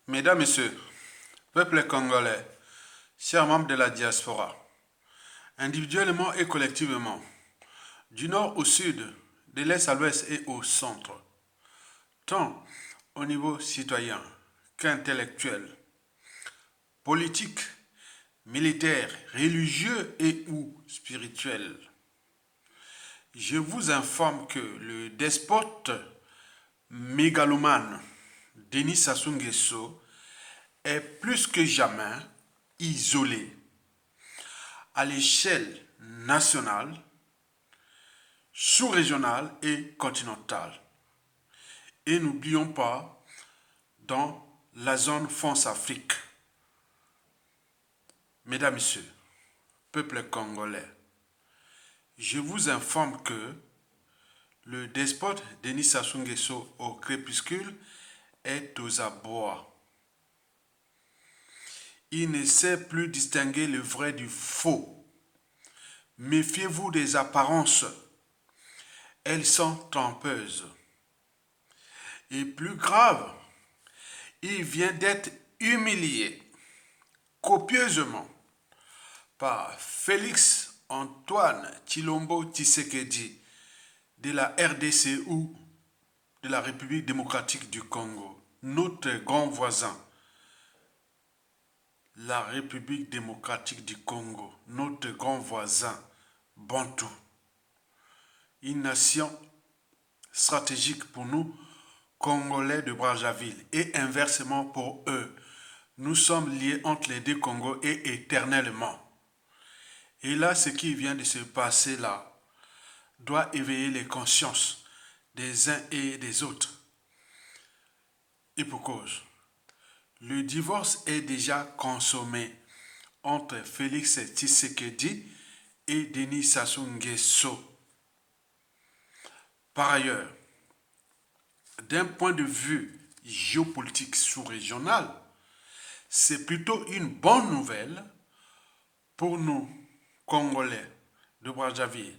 Mesdames, Messieurs, peuple congolais, chers membres de la diaspora, individuellement et collectivement, du nord au sud, de l'est à l'ouest et au centre, tant au niveau citoyen qu'intellectuel, politique, militaire, religieux et ou spirituel. Je vous informe que le despote mégalomane Denis Sassou Nguesso est plus que jamais isolé à l'échelle nationale, sous-régionale et continentale. Et n'oublions pas dans la zone France-Afrique. Mesdames, Messieurs, peuple congolais, je vous informe que le despote Denis Sassou Nguesso au crépuscule est aux abois. Il ne sait plus distinguer le vrai du faux. Méfiez-vous des apparences. Elles sont trompeuses. Et plus grave, il vient d'être humilié copieusement par Félix Antoine Tshilombo Tshisekedi de la RDC ou de la République démocratique du Congo, notre grand voisin. La République démocratique du Congo, notre grand voisin, Bantou. Une nation stratégique pour nous, Congolais de Brazzaville, et inversement pour eux. Nous sommes liés entre les deux Congos et éternellement. Et là, ce qui vient de se passer là doit éveiller les consciences des uns et des autres. Et pour cause, le divorce est déjà consommé entre Félix Tshisekedi et Denis Sassou Nguesso. Par ailleurs, d'un point de vue géopolitique sous-régional, c'est plutôt une bonne nouvelle pour nous, Congolais de Brazzaville,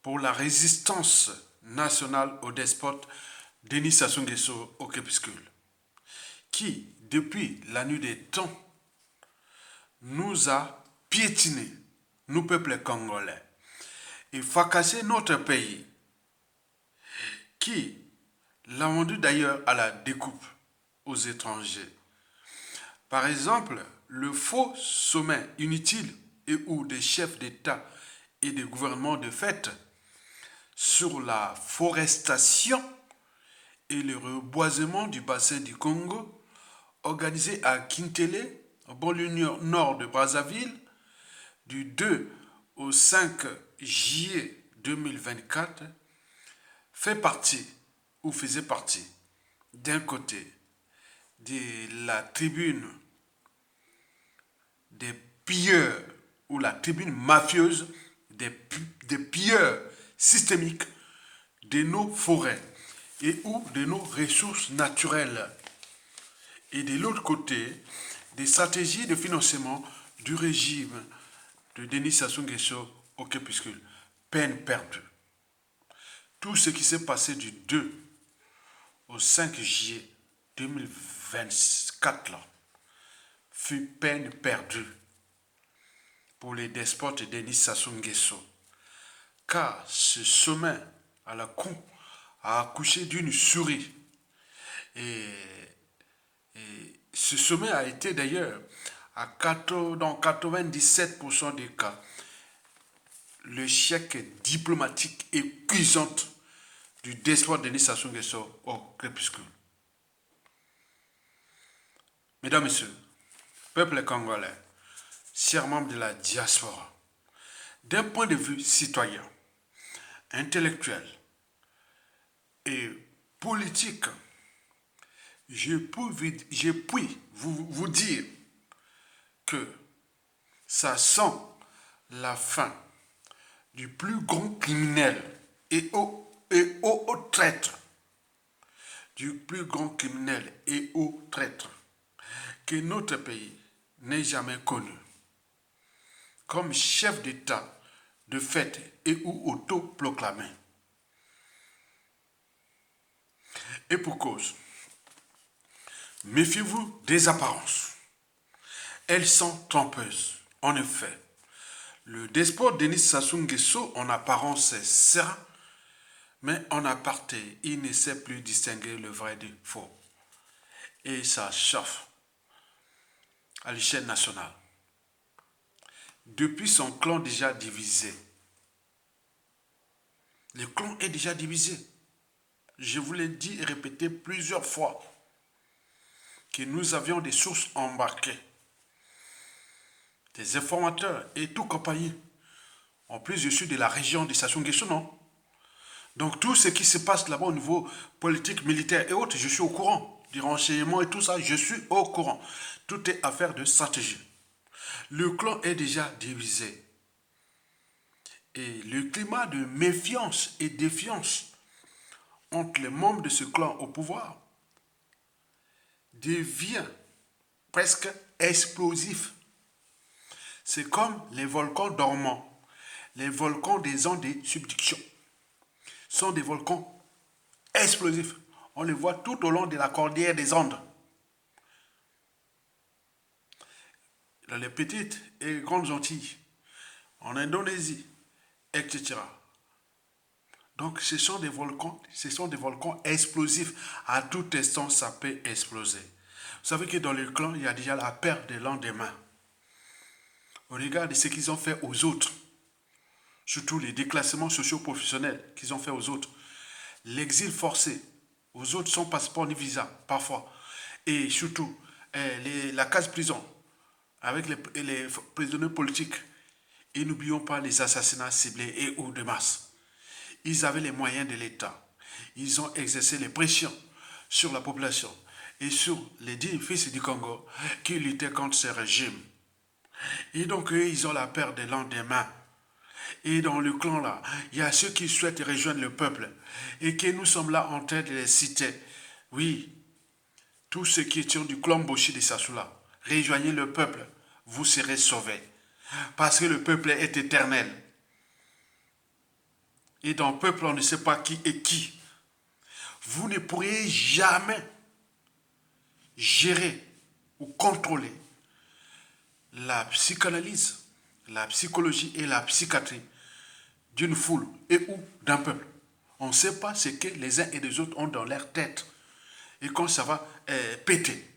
pour la résistance nationale au despote Denis Sassou Nguesso au crépuscule, qui, depuis la nuit des temps, nous a piétinés, nous peuples congolais, et fracassé notre pays, qui l'a vendu d'ailleurs à la découpe aux étrangers. Par exemple, le faux sommet inutile et où des chefs d'État et de gouvernement de fait sur la forestation et le reboisement du bassin du Congo, organisé à Kintele, en banlieue nord de Brazzaville, du 2 au 5 juillet 2024, fait partie ou faisait partie d'un côté de la tribune des pilleurs ou la tribune mafieuse des pilleurs systémiques de nos forêts et ou de nos ressources naturelles. Et de l'autre côté, des stratégies de financement du régime de Denis Sassou Nguesso au crépuscule. Peine perdue. Tout ce qui s'est passé du 2 au 5 juillet 2024 là, fut peine perdue pour les despotes Denis Sassou Nguesso. Car ce sommet à la con a accouché d'une souris. Et, ce sommet a été d'ailleurs, dans 97% des cas, le chèque diplomatique et cuisant du despote Denis Sassou Nguesso au crépuscule. Mesdames, Messieurs, peuple congolais, chers membres de la diaspora, d'un point de vue citoyen, intellectuel et politique, je puis vous dire que ça sent la fin du plus grand criminel et au traître, du plus grand criminel et au traître que notre pays n'ait jamais connu, comme chef d'État de fait et ou autoproclamé. Et pour cause, Méfiez-vous des apparences. Elles sont trompeuses. En effet, le despote Denis Sassou Nguesso, en apparence, est serein, mais en aparté, il ne sait plus distinguer le vrai du faux. Et ça chauffe à l'échelle nationale. Depuis son clan déjà divisé. Le clan est déjà divisé. Je vous l'ai dit et répété plusieurs fois que nous avions des sources embarquées, des informateurs et tout compagnie. En plus, je suis de la région de Sassou Nguesso, non? Donc tout ce qui se passe là-bas au niveau politique, militaire et autres, je suis au courant. Du renseignement et tout ça, je suis au courant. Tout est affaire de stratégie. Le clan est déjà divisé. Et le climat de méfiance et défiance entre les membres de ce clan au pouvoir devient presque explosif. C'est comme les volcans dormants. Les volcans des ans de subduction sont des volcans explosifs. On les voit tout au long de la cordillère des Andes. Dans les petites et grandes Antilles, en Indonésie, etc. Donc ce sont des volcans explosifs. À tout instant, ça peut exploser. Vous savez que dans le clan, il y a déjà la perte des lendemains. Au regard de ce qu'ils ont fait aux autres, surtout les déclassements socio-professionnels qu'ils ont fait aux autres, l'exil forcé aux autres sans passeport ni visa, parfois, et surtout la case prison avec les prisonniers politiques. Et n'oublions pas les assassinats ciblés et ou de masse. Ils avaient les moyens de l'État. Ils ont exercé les pressions sur la population et sur les 10 fils du Congo qui luttaient contre ce régime. Et donc, eux, ils ont la peur des lendemains. Et dans le clan là, il y a ceux qui souhaitent rejoindre le peuple et que nous sommes là en train de les citer. Oui, tous ceux qui étaient du clan Boshi de Sassoula, rejoignez le peuple, vous serez sauvés. Parce que le peuple est éternel. Et dans le peuple, on ne sait pas qui est qui. Vous ne pourrez jamais gérer ou contrôler la psychanalyse, la psychologie et la psychiatrie d'une foule et ou d'un peuple. On ne sait pas ce que les uns et les autres ont dans leur tête et quand ça va péter.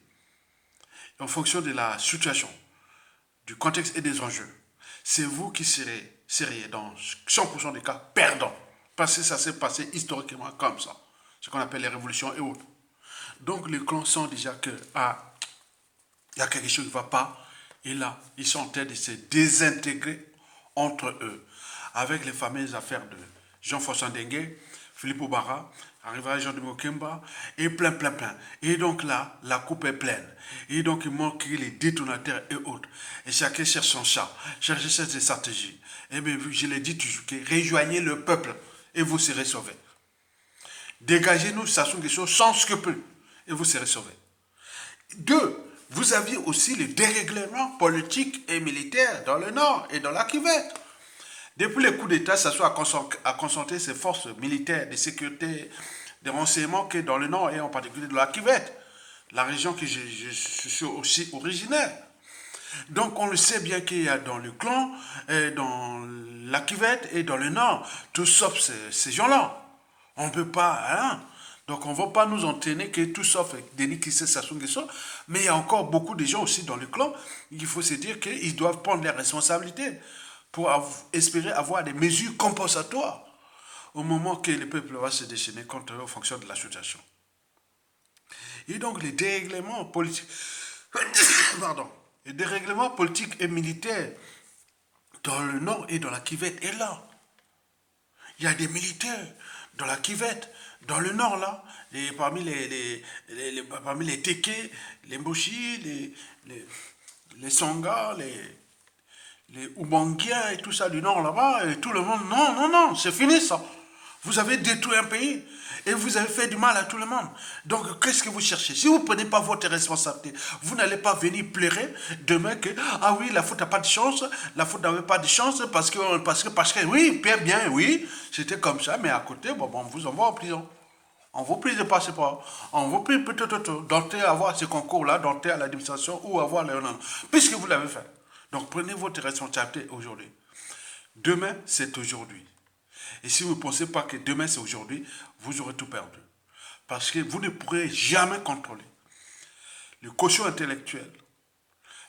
En fonction de la situation, du contexte et des enjeux, c'est vous qui seriez dans 100% des cas perdants. Parce que ça s'est passé historiquement comme ça. Ce qu'on appelle les révolutions et autres. Donc les clans sentent déjà que il y a quelque chose qui ne va pas. Et là, ils sont en train de se désintégrer entre eux. Avec les fameuses affaires de Jean-François Ndengue, Philippe Oubara, arrivera Jean de Mokemba, et plein. Et donc là, la coupe est pleine. Et donc il manque les détonateurs et autres. Et chacun cherche son chat, cherche ses stratégies. Et bien, je l'ai dit toujours, que rejoignez le peuple et vous serez sauvés. Dégagez-nous Sassou Nguesso sans scrupule et vous serez sauvés. Deux, vous aviez aussi le dérèglement politique et militaire dans le Nord et dans la Kivette. Depuis les coups d'État, Sassou a concentré ses forces militaires de sécurité, de renseignement que dans le Nord et en particulier dans la Kivette, la région que je suis aussi originaire. Donc on le sait bien qu'il y a dans le clan, dans la Kivette et dans le Nord, tout sauf ces gens-là. On ne peut pas, hein? Donc on ne va pas nous entraîner que tout sauf Denis Kissé Sassou Nguesso, mais il y a encore beaucoup de gens aussi dans le clan, il faut se dire qu'ils doivent prendre leurs responsabilités pour espérer avoir des mesures compensatoires au moment que le peuple va se déchaîner contre eux en fonction de la situation. Et donc les dérèglements politiques, pardon, les dérèglements politiques et militaires dans le Nord et dans la Kivette est là. Il y a des militaires dans la Kivette, dans le Nord là, et parmi les Téké, les Mboshi, les Songa, les Oubanguiens et tout ça du Nord là-bas, et tout le monde, non, c'est fini ça. Vous avez détruit un pays et vous avez fait du mal à tout le monde. Donc, qu'est-ce que vous cherchez? Si vous ne prenez pas votre responsabilité, vous n'allez pas venir pleurer demain que, ah oui, la faute n'a pas de chance, la faute n'avait pas de chance parce que oui, bien, oui, c'était comme ça, mais à côté, bon, on vous envoie en prison. On vous prie de passer par, on vous prie peut-être d'entrer avoir ce concours-là, d'entrer à l'administration ou avoir le nom, puisque vous l'avez fait. Donc prenez votre responsabilité aujourd'hui. Demain, c'est aujourd'hui. Et si vous ne pensez pas que demain, c'est aujourd'hui, vous aurez tout perdu. Parce que vous ne pourrez jamais contrôler le quotient intellectuel,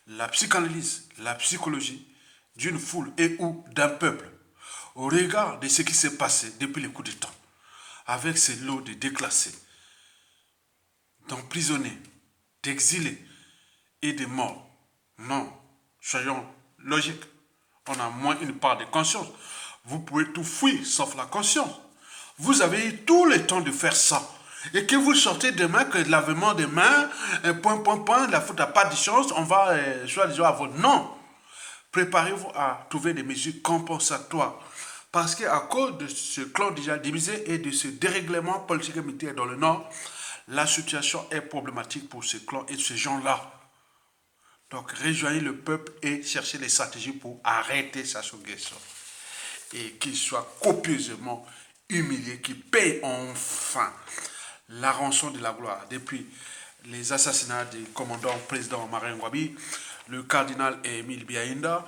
la psychanalyse, la psychologie d'une foule et ou d'un peuple au regard de ce qui s'est passé depuis le coup d'État, avec ces lots de déclassés, d'emprisonnés, d'exilés et de morts. Non, soyons logiques. On a moins une part de conscience. Vous pouvez tout fuir sauf la conscience. Vous avez eu tout le temps de faire ça. Et que vous sortez demain, que lavement des mains, la faute n'a pas de chance, on va choisir à votre. Non. Préparez-vous à trouver des mesures compensatoires. Parce qu'à cause de ce clan déjà divisé et de ce dérèglement politique et militaire dans le Nord, la situation est problématique pour ce clan et ces gens-là. Donc, rejoignez le peuple et cherchez les stratégies pour arrêter Sassou Nguesso. Et qu'il soit copieusement humilié, qu'il paye enfin la rançon de la gloire. Depuis les assassinats du commandant président Marin Ngouabi, le cardinal Émile Biaïnda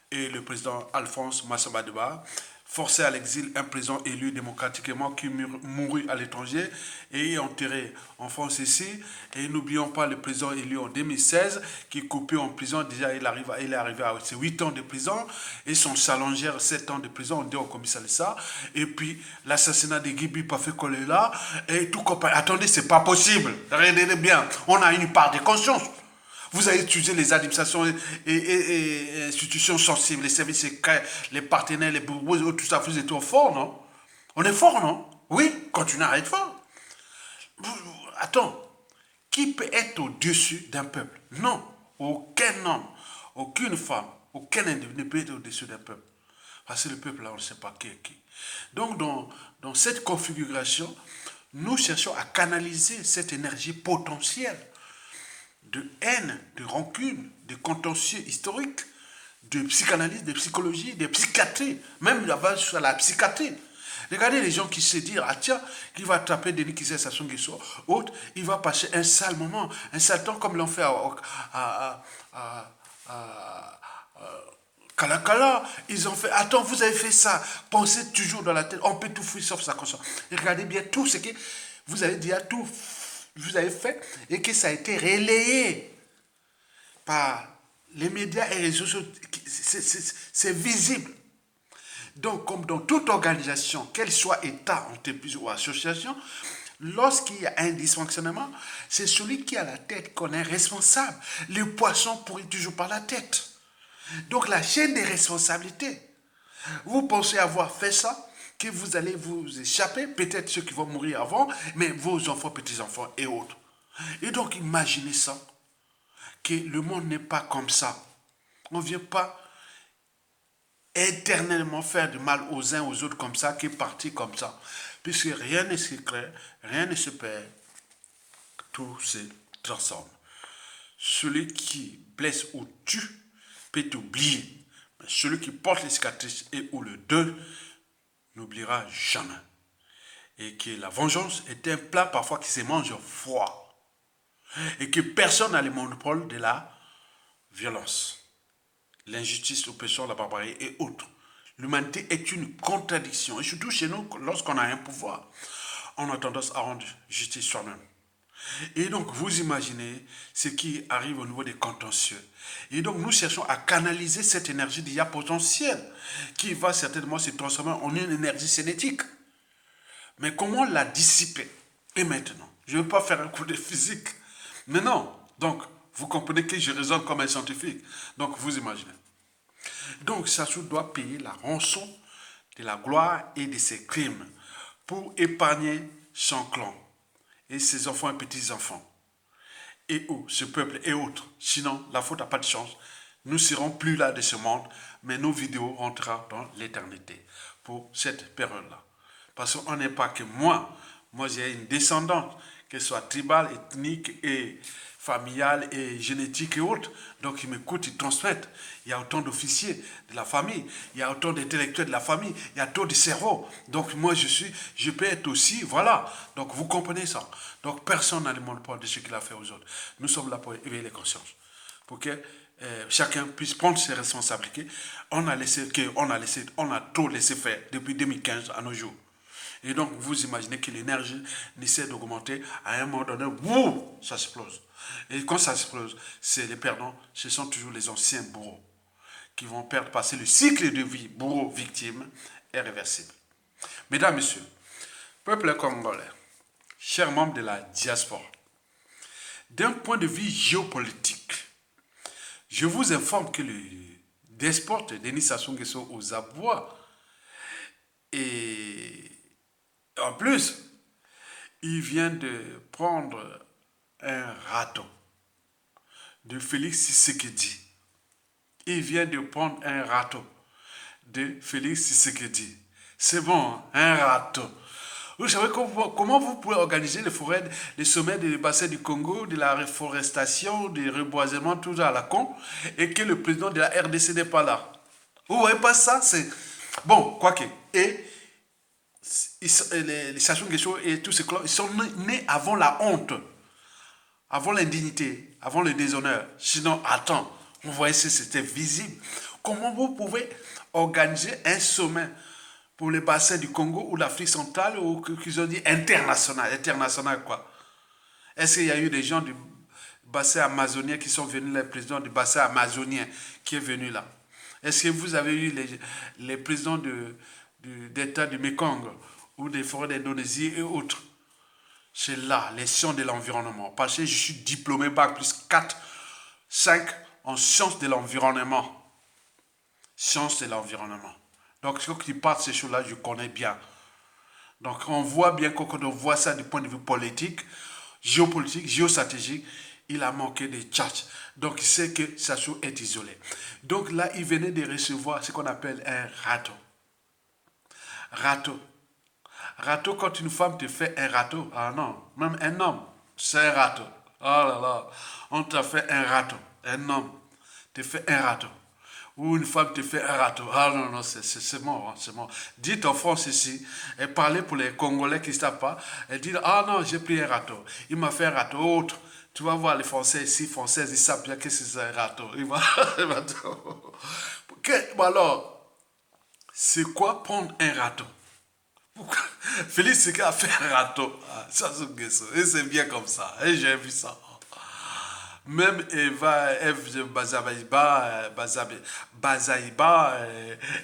et le président Alphonse Massamba-Deba, forcé à l'exil, un président élu démocratiquement qui mourut à l'étranger et enterré en France ici. Et n'oublions pas le président élu en 2016 qui est coupé en prison. Déjà, il est arrivé à ses 8 ans de prison et son salongère 7 ans de prison, on dit au commissariat. Et puis l'assassinat de Gibi Pafé Kolela et tout copain. Attendez, c'est pas possible. Regardez bien, on a une part de conscience. Vous avez utilisé les administrations et institutions sensibles, les services secrets, les partenaires, les bureaux, tout ça, vous êtes fort, non? On est fort, non? Oui, continuez à être fort. Attends, qui peut être au-dessus d'un peuple? Non, aucun homme, aucune femme, aucun individu ne peut être au-dessus d'un peuple. Parce que le peuple, là, on ne sait pas qui est qui. Donc, dans cette configuration, nous cherchons à canaliser cette énergie potentielle de haine, de rancune, de contentieux historique, de psychanalyse, de psychologie, de psychiatrie, même là-bas sur la psychiatrie. Regardez les gens qui se disent, ah tiens, qui va attraper Denis Kissé Sassou Nguesso, autre, il va passer un sale moment, un sale temps comme l'ont fait à Kalakala. Ils ont fait, attends, vous avez fait ça, pensez toujours dans la tête, on peut tout fuir sauf sa conscience. Et regardez bien tout ce que vous avez dit, tout vous avez fait et que ça a été relayé par les médias et les réseaux sociaux. C'est visible. Donc, comme dans toute organisation, qu'elle soit État, entreprise ou association, lorsqu'il y a un dysfonctionnement, c'est celui qui a la tête qu'on est responsable. Le poisson pourrit toujours par la tête. Donc, la chaîne des responsabilités. Vous pensez avoir fait ça, que vous allez vous échapper, peut-être ceux qui vont mourir avant, mais vos enfants, petits-enfants et autres. Et donc, imaginez ça, que le monde n'est pas comme ça. On ne vient pas éternellement faire du mal aux uns aux autres comme ça, qui est parti comme ça. Puisque rien ne se crée, rien ne se perd, tout se transforme. Celui qui blesse ou tue peut oublier. Mais celui qui porte les cicatrices et ou le deuil n'oubliera jamais. Et que la vengeance est un plat parfois qui se mange froid. Et que personne n'a le monopole de la violence. L'injustice, l'oppression, la barbarie et autres. L'humanité est une contradiction. Et surtout chez nous, lorsqu'on a un pouvoir, on a tendance à rendre justice soi-même. Et donc, vous imaginez ce qui arrive au niveau des contentieux. Et donc, nous cherchons à canaliser cette énergie d'IA potentielle qui va certainement se transformer en une énergie cinétique. Mais comment la dissiper? Et maintenant, je ne veux pas faire un cours de physique. Mais non. Donc, vous comprenez que je raisonne comme un scientifique. Donc, vous imaginez. Donc, Sassou doit payer la rançon de la gloire et de ses crimes pour épargner son clan et ses enfants et petits-enfants. Et ce peuple et autres. Sinon, la faute n'a pas de chance. Nous ne serons plus là de ce monde, mais nos vidéos rentreront dans l'éternité pour cette période-là. Parce qu'on n'est pas que moi. Moi, j'ai une descendante, qu'elle soit tribale, ethnique et familiale et génétique et autres. Donc ils m'écoutent, ils transmettent. Il y a autant d'officiers de la famille, il y a autant d'intellectuels de la famille, il y a autant de cerveaux. Donc moi je peux être aussi, voilà. Donc vous comprenez ça. Donc personne n'a le monopole de ce qu'il a fait aux autres. Nous sommes là pour éveiller les consciences. Pour que chacun puisse prendre ses responsabilités. On a trop laissé faire depuis 2015 à nos jours. Et donc, vous imaginez que l'énergie essaie d'augmenter. À un moment donné, boum, ça explose. Et quand ça explose, c'est les perdants, ce sont toujours les anciens bourreaux qui vont perdre, passer le cycle de vie bourreau-victime est réversible. Mesdames, Messieurs, peuple congolais, chers membres de la diaspora, d'un point de vue géopolitique, je vous informe que le despote Denis Sassou Nguesso aux abois et en plus, il vient de prendre un râteau de Félix Tshisekedi. Il vient de prendre un râteau de Félix Tshisekedi. C'est bon, hein, un râteau. Vous savez comment vous pouvez organiser les sommets des bassins du Congo, de la reforestation, du reboisement, tout ça à la con, et que le président de la RDC n'est pas là. Vous voyez pas ça? C'est bon, quoique. Et les Sassou Nguesso et tous ces clans, ils sont nés avant la honte, avant l'indignité, avant le déshonneur. Sinon, attends, vous voyez si c'était visible. Comment vous pouvez organiser un sommet pour les bassins du Congo ou l'Afrique centrale ou qu'ils ont dit international quoi? Est-ce qu'il y a eu des gens du bassin amazonien qui sont venus, le président du bassin amazonien qui est venu là? Est-ce que vous avez eu les présidents d'État du Mekong ou des forêts d'Indonésie et autres? C'est là, les sciences de l'environnement. Parce que je suis diplômé Bac plus 4, 5 en sciences de l'environnement. Sciences de l'environnement. Donc, ce qui parle de ces choses-là, je connais bien. Donc, on voit bien que quand on voit ça du point de vue politique, géopolitique, géostratégique, il a manqué de tchatch. Donc, il sait que Sassou est isolé. Donc, là, il venait de recevoir ce qu'on appelle un râteau. Râteau. Râteau, quand une femme te fait un râteau, ah non, même un homme, c'est un râteau. Oh là là, on t'a fait un râteau. Un homme te fait un râteau. Ou une femme te fait un râteau. Ah non, non, c'est mort, hein, c'est mort. Dites en France ici, et parlez pour les Congolais qui ne savent pas, et dites, ah non, j'ai pris un râteau. Il m'a fait un râteau. Autre. Tu vas voir les Français ici, Françaises, ils savent bien que c'est un râteau. Alors, c'est quoi prendre un râteau? Félix Tshisekedi a fait un râteau. Ah, ça et c'est bien comme ça. Et j'ai vu ça. Même Eve Bazaïba,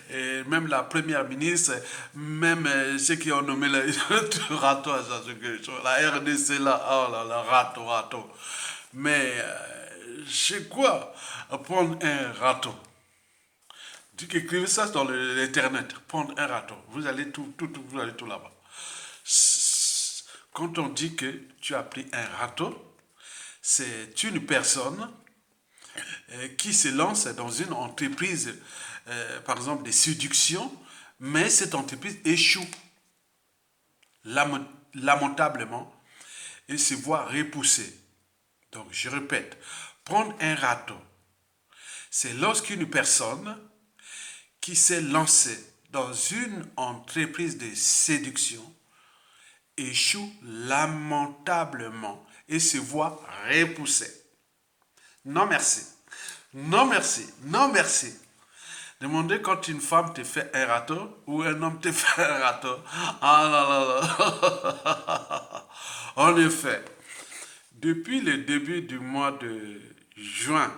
et même la première ministre, même ceux qui ont nommé le râteau à la RDC là, oh là là, râteau. Mais c'est quoi prendre un râteau? Tu écrivez ça dans l'internet, prendre un râteau. Vous allez tout là-bas. Quand on dit que tu as pris un râteau, c'est une personne qui se lance dans une entreprise, par exemple, de séduction, mais cette entreprise échoue lamentablement et se voit repoussée. Donc, je répète, prendre un râteau, c'est lorsqu'une personne qui s'est lancée dans une entreprise de séduction échoue lamentablement et se voit repoussée. Non merci. Non merci. Non merci. Demandez quand une femme te fait un râteau ou un homme te fait un râteau. Ah là là là. En effet, depuis le début du mois de juin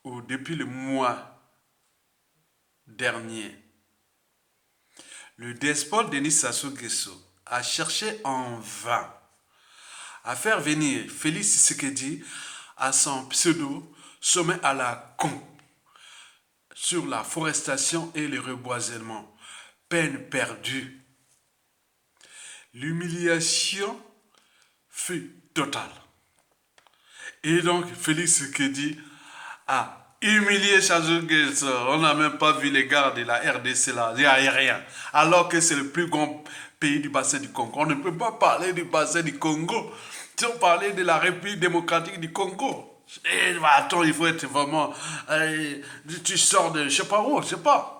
ou depuis le mois dernier, le despote Denis Sassou Nguesso a cherché en vain à faire venir Félix Tshisekedi à son pseudo sommet à la con sur la forestation et le reboisement. Peine perdue. L'humiliation fut totale. Et donc Félix Tshisekedi a humilié Sassou Nguesso. On n'a même pas vu les gars de la RDC là. Il n'y a rien. Alors que c'est le plus grand pays du bassin du Congo. On ne peut pas parler du bassin du Congo on parlait de la République démocratique du Congo. Et bah, attends, il faut être vraiment... tu sors de je sais pas où, je sais pas.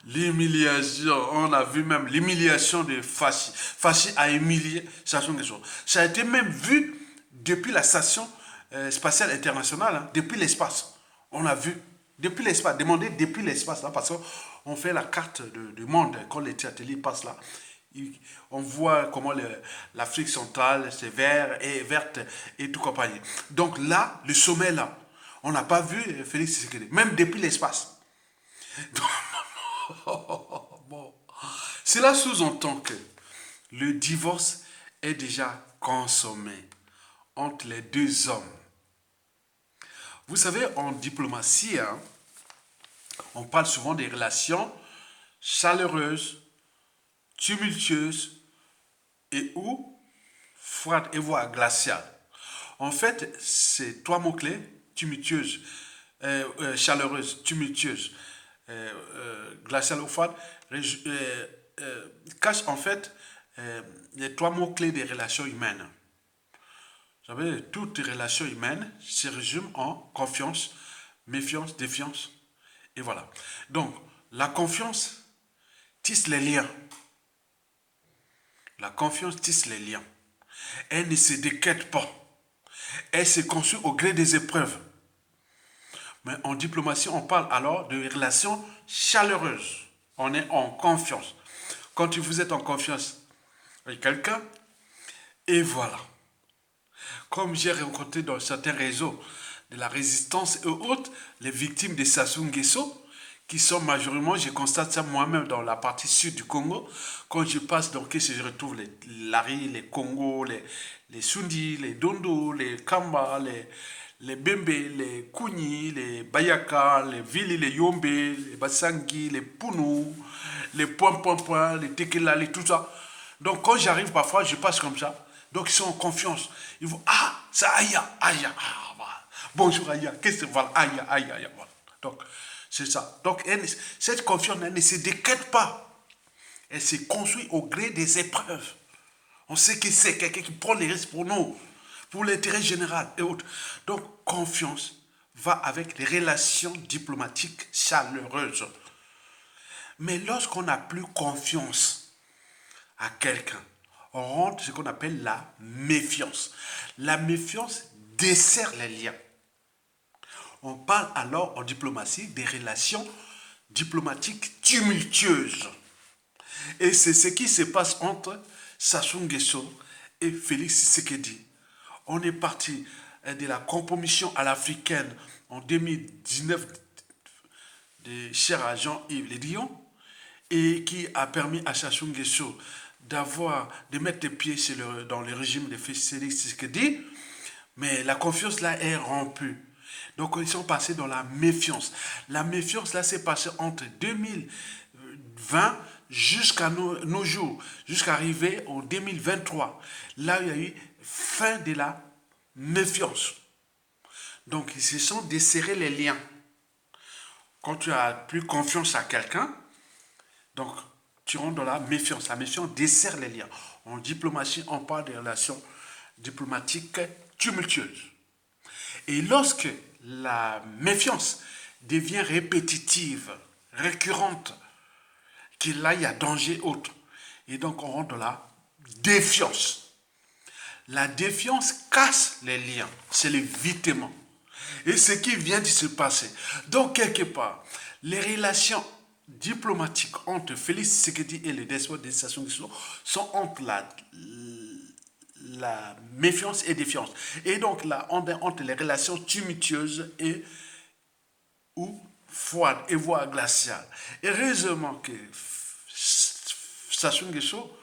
L'humiliation, on a vu même l'humiliation de Fachi. Fachi a humilié Sassou Nguesso. Ça a été même vu depuis la station spatiale internationale, hein, depuis l'espace. On a vu, depuis l'espace, demandez depuis l'espace, là, parce qu'on fait la carte du monde, quand les satellites passent là. On voit comment l'Afrique centrale, c'est vert et verte et tout compagnie. Donc là, le sommet là, on n'a pas vu Félix Tshisekedi, même depuis l'espace. Bon. Cela sous-entend que le divorce est déjà consommé entre les deux hommes. Vous savez, en diplomatie, hein, on parle souvent des relations chaleureuses, tumultueuses et ou froides et voire glaciales. En fait, c'est trois mots-clés, tumultueuse, chaleureuse, tumultueuse, glaciale ou froide, cache en fait les trois mots-clés des relations humaines. Vous savez, toute relation humaine se résume en confiance, méfiance, défiance. Et voilà. Donc, la confiance tisse les liens. La confiance tisse les liens. Elle ne se déquête pas. Elle se construit au gré des épreuves. Mais en diplomatie, on parle alors de relations chaleureuses. On est en confiance. Quand vous êtes en confiance avec quelqu'un, et voilà. Comme j'ai rencontré dans certains réseaux de la résistance et autres, les victimes de Sassou Nguesso, qui sont majoritairement, je constate ça moi-même dans la partie sud du Congo, quand je passe dans que je retrouve les Lari, les Congo, les Sundi, les Dondo, les Kamba, les Bembe, les Kuni, les Bayaka, les Vili, les Yombe, les Basangi, les Pounou, les Point, les Tekelali, tout ça. Donc quand j'arrive parfois, je passe comme ça. Donc ils sont en confiance. Ils vont, ah, c'est Aya, Aya, ah, voilà. Bonjour Aya, qu'est-ce que voilà, Aya, voilà. Donc c'est ça. Donc cette confiance, elle ne se décrète pas. Elle se construit au gré des épreuves. On sait que c'est quelqu'un qui prend les risques pour nous, pour l'intérêt général et autres. Donc confiance va avec les relations diplomatiques chaleureuses. Mais lorsqu'on n'a plus confiance à quelqu'un, on rentre ce qu'on appelle la méfiance. La méfiance dessert les liens. On parle alors en diplomatie des relations diplomatiques tumultueuses. Et c'est ce qui se passe entre Sassou Nguesso et Félix Tshisekedi. On est parti de la compromission à l'africaine en 2019 de cher Jean-Yves Le Drian et qui a permis à Sassou Nguesso de mettre les pieds dans le régime de Félix Tshisekedi, mais la confiance là est rompue. Donc ils sont passés dans la méfiance. La méfiance là s'est passée entre 2020 jusqu'à nos jours, jusqu'à arriver en 2023. Là, il y a eu fin de la méfiance. Donc, ils se sont desserrés les liens. Quand tu as plus confiance à quelqu'un, donc tu rentres dans la méfiance. La méfiance dessert les liens. En diplomatie, on parle des relations diplomatiques tumultueuses. Et lorsque la méfiance devient répétitive, récurrente, que là, il y a danger autre. Et donc, on rentre dans la défiance. La défiance casse les liens. C'est l'évitement. Et ce qui vient de se passer. Donc, quelque part, les relations diplomatiques entre Félix Tshisekedi et le despote de Sassou Nguesso sont entre la méfiance et défiance. Et donc, là, on est entre les relations tumultueuses et ou froide et voire glaciale. Heureusement que Sassou Nguesso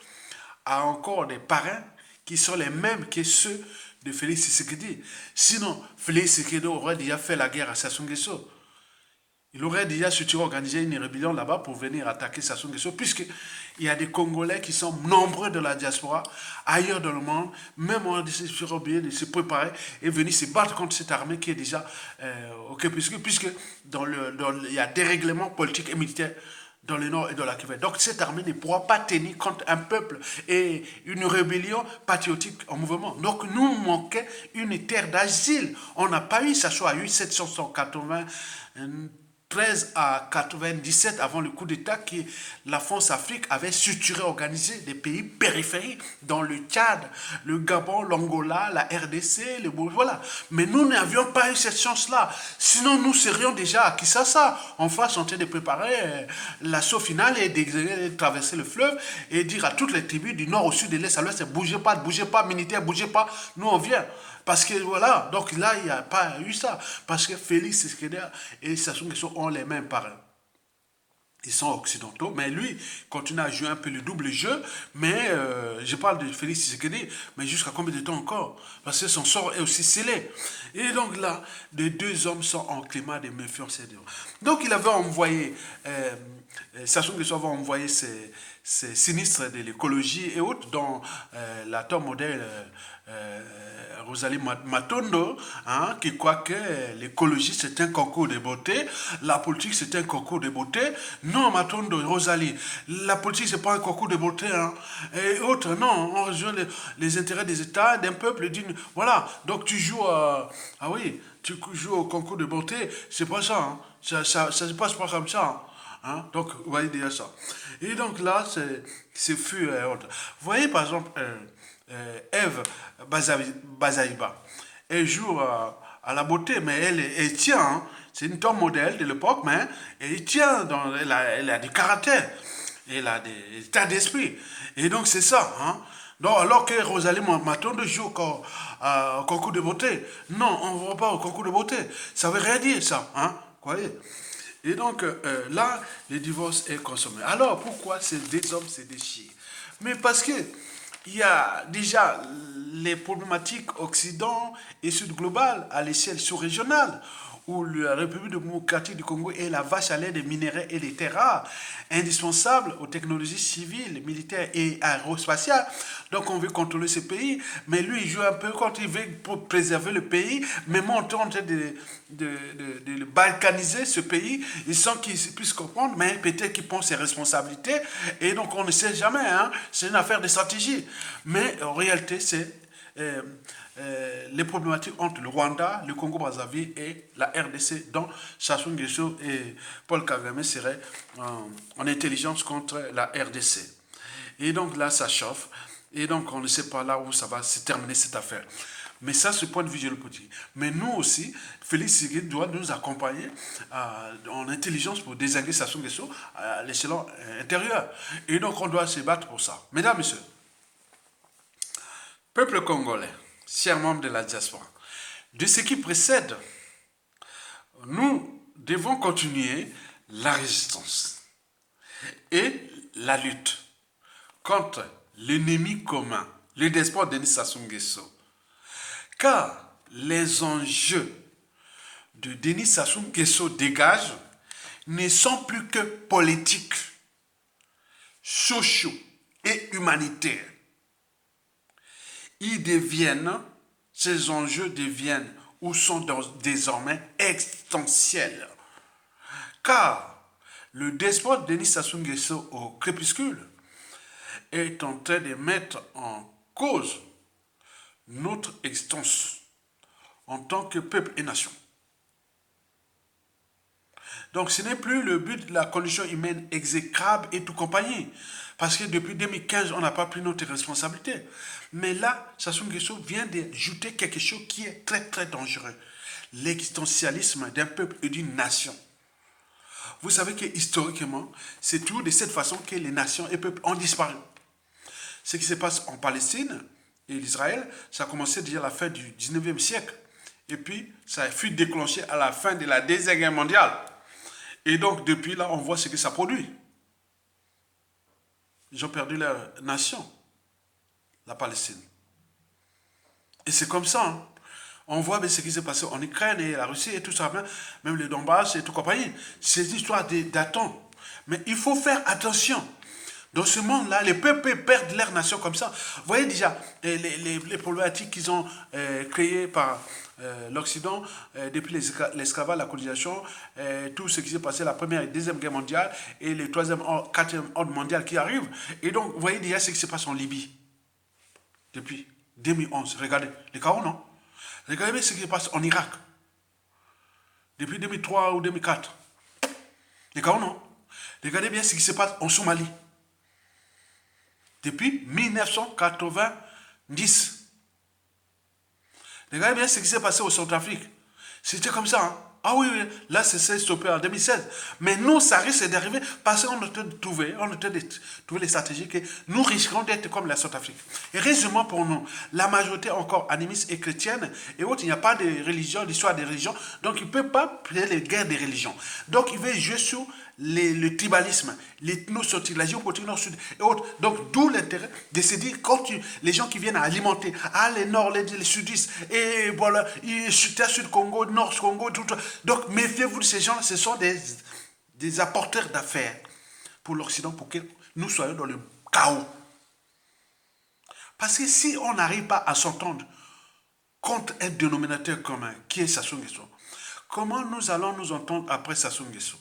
a encore des parrains qui sont les mêmes que ceux de Félix Tshisekedi. Sinon, Félix Tshisekedi aurait déjà fait la guerre à Sassou Nguesso. Il aurait déjà organisé une rébellion là-bas pour venir attaquer Sassou Nguesso, puisqu'il y a des Congolais qui sont nombreux de la diaspora, ailleurs dans le monde, même on a décidé de se préparer et venir se battre contre cette armée qui est déjà puisque il y a des règlements politiques et militaires dans le nord et dans la Kivu. Donc cette armée ne pourra pas tenir contre un peuple et une rébellion patriotique en mouvement. Donc nous manquait une terre d'asile. On n'a pas eu, ça soit 1780 13 à 97, avant le coup d'État, que la France-Afrique avait structuré, organisé des pays périphériques, dans le Tchad, le Gabon, l'Angola, la RDC, le voilà. Mais nous n'avions pas eu cette chance-là. Sinon, nous serions déjà à Kinshasa, en face, en train de préparer l'assaut final et de traverser le fleuve et dire à toutes les tribus du nord au sud, de l'est à l'ouest, bougez pas, militaires, bougez pas, nous on vient. Parce que voilà, donc là, il n'y a pas eu ça. Parce que Félix Tshisekedi et Sassou Nguesso ont les mêmes parents. Ils sont occidentaux, mais lui continue à jouer un peu le double jeu. Mais je parle de Félix Tshisekedi, mais jusqu'à combien de temps encore? Parce que son sort est aussi scellé. Et donc là, les deux hommes sont en climat de méfiance. Donc il avait envoyé, Sassou Nguesso avait envoyé ses sinistres de l'écologie et autres dans la top modèle Rosalie Matondo, hein, qui croit que l'écologie c'est un concours de beauté, la politique c'est un concours de beauté. Non, Matondo, Rosalie, la politique c'est pas un concours de beauté, hein. Et autres, non, on rejoint les intérêts des États, d'un peuple, d'une. Voilà, donc tu joues ah oui, tu joues au concours de beauté, c'est pas ça, hein. Ça se passe pas comme ça. Hein. Donc, vous voyez déjà ça. Et donc là, c'est fut autre. Vous voyez par exemple Ève Bazaïba. Elle joue à la beauté, mais elle tient. Hein. C'est une top modèle de l'époque, mais elle tient. Elle a du caractère. Elle a des états d'esprit. Et donc, c'est ça. Hein. Donc, alors que Rosalie Matondo joue au concours de beauté. Non, on ne va pas au concours de beauté. Ça veut rien dire, ça. Hein. Vous voyez. Et donc, là, le divorce est consommé. Alors, pourquoi ces deux hommes se déchirent? Mais parce que il y a déjà les problématiques Occident et Sud global à l'échelle sous-régionale, où la République démocratique du Congo est la vache à lait des minéraux et des terres rares, indispensables aux technologies civiles, militaires et aérospatiales. Donc on veut contrôler ce pays, mais lui il joue un peu quand il veut pour préserver le pays, mais moi on est en train de balkaniser ce pays, ils sentent qu'ils puissent comprendre, mais peut-être qu'ils prennent ses responsabilités, et donc on ne sait jamais, hein, c'est une affaire de stratégie. Mais en réalité c'est les problématiques entre le Rwanda, le Congo-Brazzaville et la RDC, dont Sassou Nguesso et Paul Kagame seraient en intelligence contre la RDC. Et donc là, ça chauffe. Et donc, on ne sait pas là où ça va se terminer cette affaire. Mais ça, c'est le point de vue géopolitique. Mais nous aussi, Félix Tshisekedi doit nous accompagner en intelligence pour désinguer Sassou Nguesso à l'échelon intérieur. Et donc, on doit se battre pour ça. Mesdames, Messieurs, peuple congolais, chers membres de la diaspora, de ce qui précède, nous devons continuer la résistance et la lutte contre l'ennemi commun, le despote Denis Sassou Nguesso. Car les enjeux de Denis Sassou Nguesso dégagent ne sont plus que politiques, sociaux et humanitaires. Ces enjeux deviennent ou sont désormais existentiels. Car le despote Denis Sassou Nguesso au crépuscule est en train de mettre en cause notre existence en tant que peuple et nation. Donc ce n'est plus le but de la condition humaine exécrable et tout compagnie. Parce que depuis 2015, on n'a pas pris notre responsabilité. Mais là, Sassou Nguesso vient d'ajouter quelque chose qui est très très dangereux. L'existentialisme d'un peuple et d'une nation. Vous savez que historiquement, c'est toujours de cette façon que les nations et peuples ont disparu. Ce qui se passe en Palestine et l'Israël, ça a commencé déjà à la fin du 19e siècle. Et puis, ça a fut déclenché à la fin de la Deuxième Guerre mondiale. Et donc, depuis là, on voit ce que ça produit. Ils ont perdu leur nation, la Palestine. Et c'est comme ça. Hein. On voit ce qui s'est passé en Ukraine et la Russie et tout ça, même le Donbass et tout compagnie. C'est une histoire datant. Mais il faut faire attention. Dans ce monde-là, les peuples perdent leur nation comme ça. Vous voyez déjà les problématiques qu'ils ont créées par l'Occident depuis l'esclavage, la colonisation, tout ce qui s'est passé la première et deuxième guerre mondiale et le troisième, quatrième ordre mondial qui arrive. Et donc, vous voyez déjà ce qui se passe en Libye depuis 2011. Regardez, les chaos, non? Regardez ce qui se passe en Irak depuis 2003 ou 2004. Les chaos, non? Regardez bien ce qui se passe en Somalie depuis 1990. Regardez bien ce qui s'est passé au Centrafrique. C'était comme ça. Hein? Ah oui, oui, là, c'est stoppé en 2016. Mais nous, ça risque d'arriver parce qu'on a trouvé les stratégies que nous risquons d'être comme la Centrafrique. Et heureusement pour nous, la majorité encore animiste et chrétienne et autres, il n'y a pas de religion, d'histoire des religions. Donc, il ne peut pas créer les guerres des religions. Donc, il veut jouer sur le tribalisme, l'ethnocentrique, la géopolitique nord-sud et autres. Donc, d'où l'intérêt de se dire, quand les gens qui viennent à alimenter, les nord, les sudistes, et voilà, sud Congo, nord Congo, tout. Donc, méfiez-vous de ces gens-là, ce sont des apporteurs d'affaires pour l'Occident, pour que nous soyons dans le chaos. Parce que si on n'arrive pas à s'entendre contre un dénominateur commun, qui est Sassou Nguesso, comment nous allons nous entendre après Sassou Nguesso?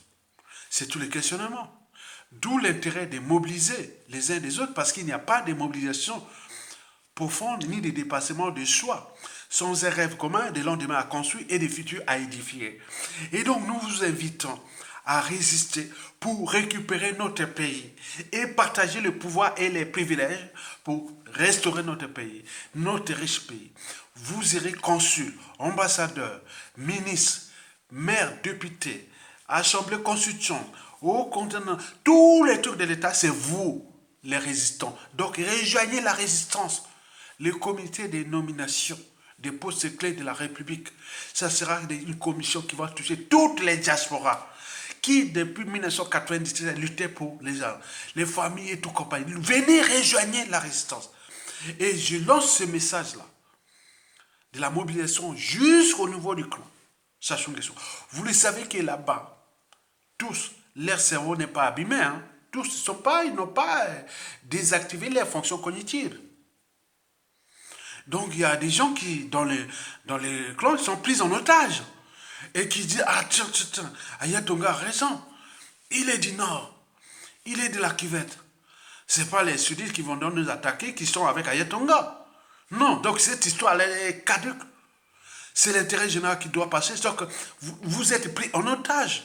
C'est tout le questionnement. D'où l'intérêt de mobiliser les uns des autres, parce qu'il n'y a pas de mobilisation profonde ni de dépassement de soi, sans un rêve commun, des lendemains à construire et des futurs à édifier. Et donc nous vous invitons à résister pour récupérer notre pays et partager le pouvoir et les privilèges pour restaurer notre pays, notre riche pays. Vous irez consul, ambassadeur, ministre, maire, député, Assemblée constituante, au continent, tous les trucs de l'État, c'est vous, les résistants. Donc, rejoignez la résistance. Le comité des nominations des postes clés de la République, ça sera une commission qui va toucher toutes les diasporas qui, depuis 1997, luttaient pour les familles et tout compagnie. Venez rejoigner la résistance. Et je lance ce message-là, de la mobilisation jusqu'au niveau du clan. Sassou Nguesso. Vous le savez que là-bas, tous, leur cerveau n'est pas abîmé. Hein? Tous, ils n'ont pas désactivé leurs fonctions cognitives. Donc, il y a des gens qui, dans les clans, sont pris en otage. Et qui disent, tiens, Aya Tonga a raison. Il est du Nord. Il est de la cuvette. Ce n'est pas les sudistes qui vont nous attaquer qui sont avec Aya Tonga. Non, donc cette histoire, elle est caduque. C'est l'intérêt général qui doit passer. C'est que vous êtes pris en otage.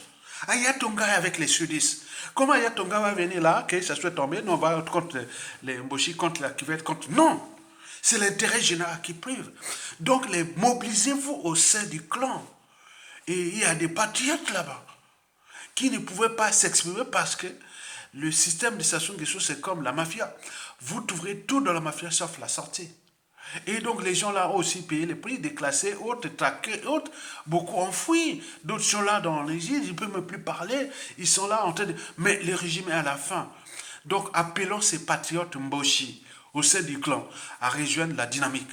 Aya Tonga est avec les sudistes. Comment Aya Tonga va venir là, que ça soit tombé, non, on va contre les Mboshi, contre la cuvette, contre... Non, c'est l'intérêt général qui prive. Donc, mobilisez-vous au sein du clan. Et il y a des patriotes là-bas qui ne pouvaient pas s'exprimer parce que le système de Sassou Nguesso, c'est comme la mafia. Vous trouverez tout dans la mafia sauf la sortie. Et donc les gens là ont aussi payé les prix, déclassés, autres, traqués, autres, beaucoup enfouis. D'autres sont là dans l'exil, ils ne peuvent même plus parler. Ils sont là en train de... Mais le régime est à la fin. Donc appelons ces patriotes Mboshi au sein du clan à rejoindre la dynamique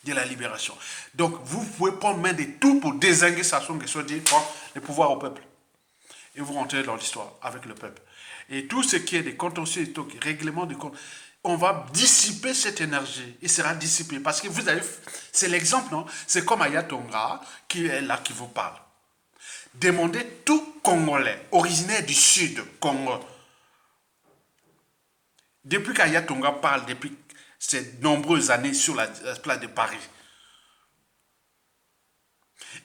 de la libération. Donc vous pouvez prendre main de tout pour désinguer Sassou Nguesso, dire prendre le pouvoir au peuple. Et vous rentrez dans l'histoire avec le peuple. Et tout ce qui est des contentieux, des règlements de comptes, on va dissiper cette énergie. Il sera dissipé. Parce que vous avez, c'est l'exemple, non? C'est comme Aya Tonga qui est là, qui vous parle. Demandez tout Congolais, originaire du Sud, Congo. Depuis qu'Aya Tonga parle, depuis ces nombreuses années sur la place de Paris,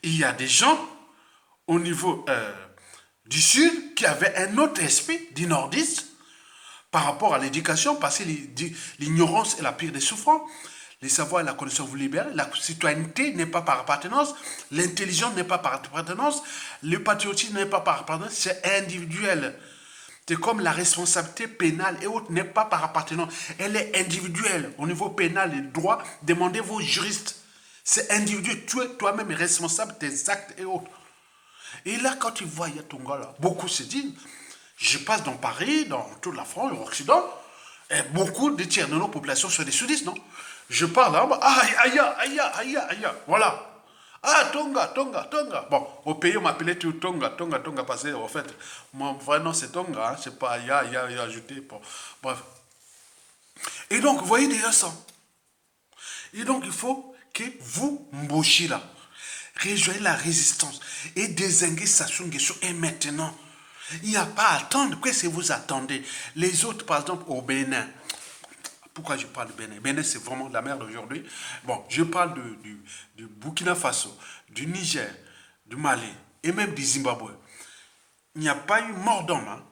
il y a des gens au niveau du Sud qui avaient un autre esprit, du nordiste, par rapport à l'éducation, parce que l'ignorance est la pire des souffrances. Les savoirs et la connaissance vous libèrent. La citoyenneté n'est pas par appartenance. L'intelligence n'est pas par appartenance. Le patriotisme n'est pas par appartenance. C'est individuel. C'est comme la responsabilité pénale et autres n'est pas par appartenance. Elle est individuelle. Au niveau pénal et droit, demandez vos juristes. C'est individuel. Tu es toi-même responsable de tes actes et autres. Et là, quand tu vois Yatonga, là, beaucoup se disent... Je passe dans Paris, dans toute la France, l'Occident, et beaucoup de tiers de nos populations sont des sudistes, non? Je parle là-bas, aïe, voilà. Tonga. Bon, au pays, on m'appelait tout Tonga, parce que, en fait, mon vrai nom c'est Tonga, c'est pas Aya ajouté. Bon, bref, Et donc, vous voyez déjà ça. Et donc, il faut que vous, Mboshi là, rejoignez la résistance et désinguez Sassou Nguesso. Et maintenant, il n'y a pas à attendre. Qu'est-ce que vous attendez? Les autres, par exemple, au Bénin. Pourquoi je parle de Bénin? Bénin, c'est vraiment la merde aujourd'hui. Bon, je parle du Burkina Faso, du Niger, du Mali et même du Zimbabwe. Il n'y a pas eu mort d'homme. Hein.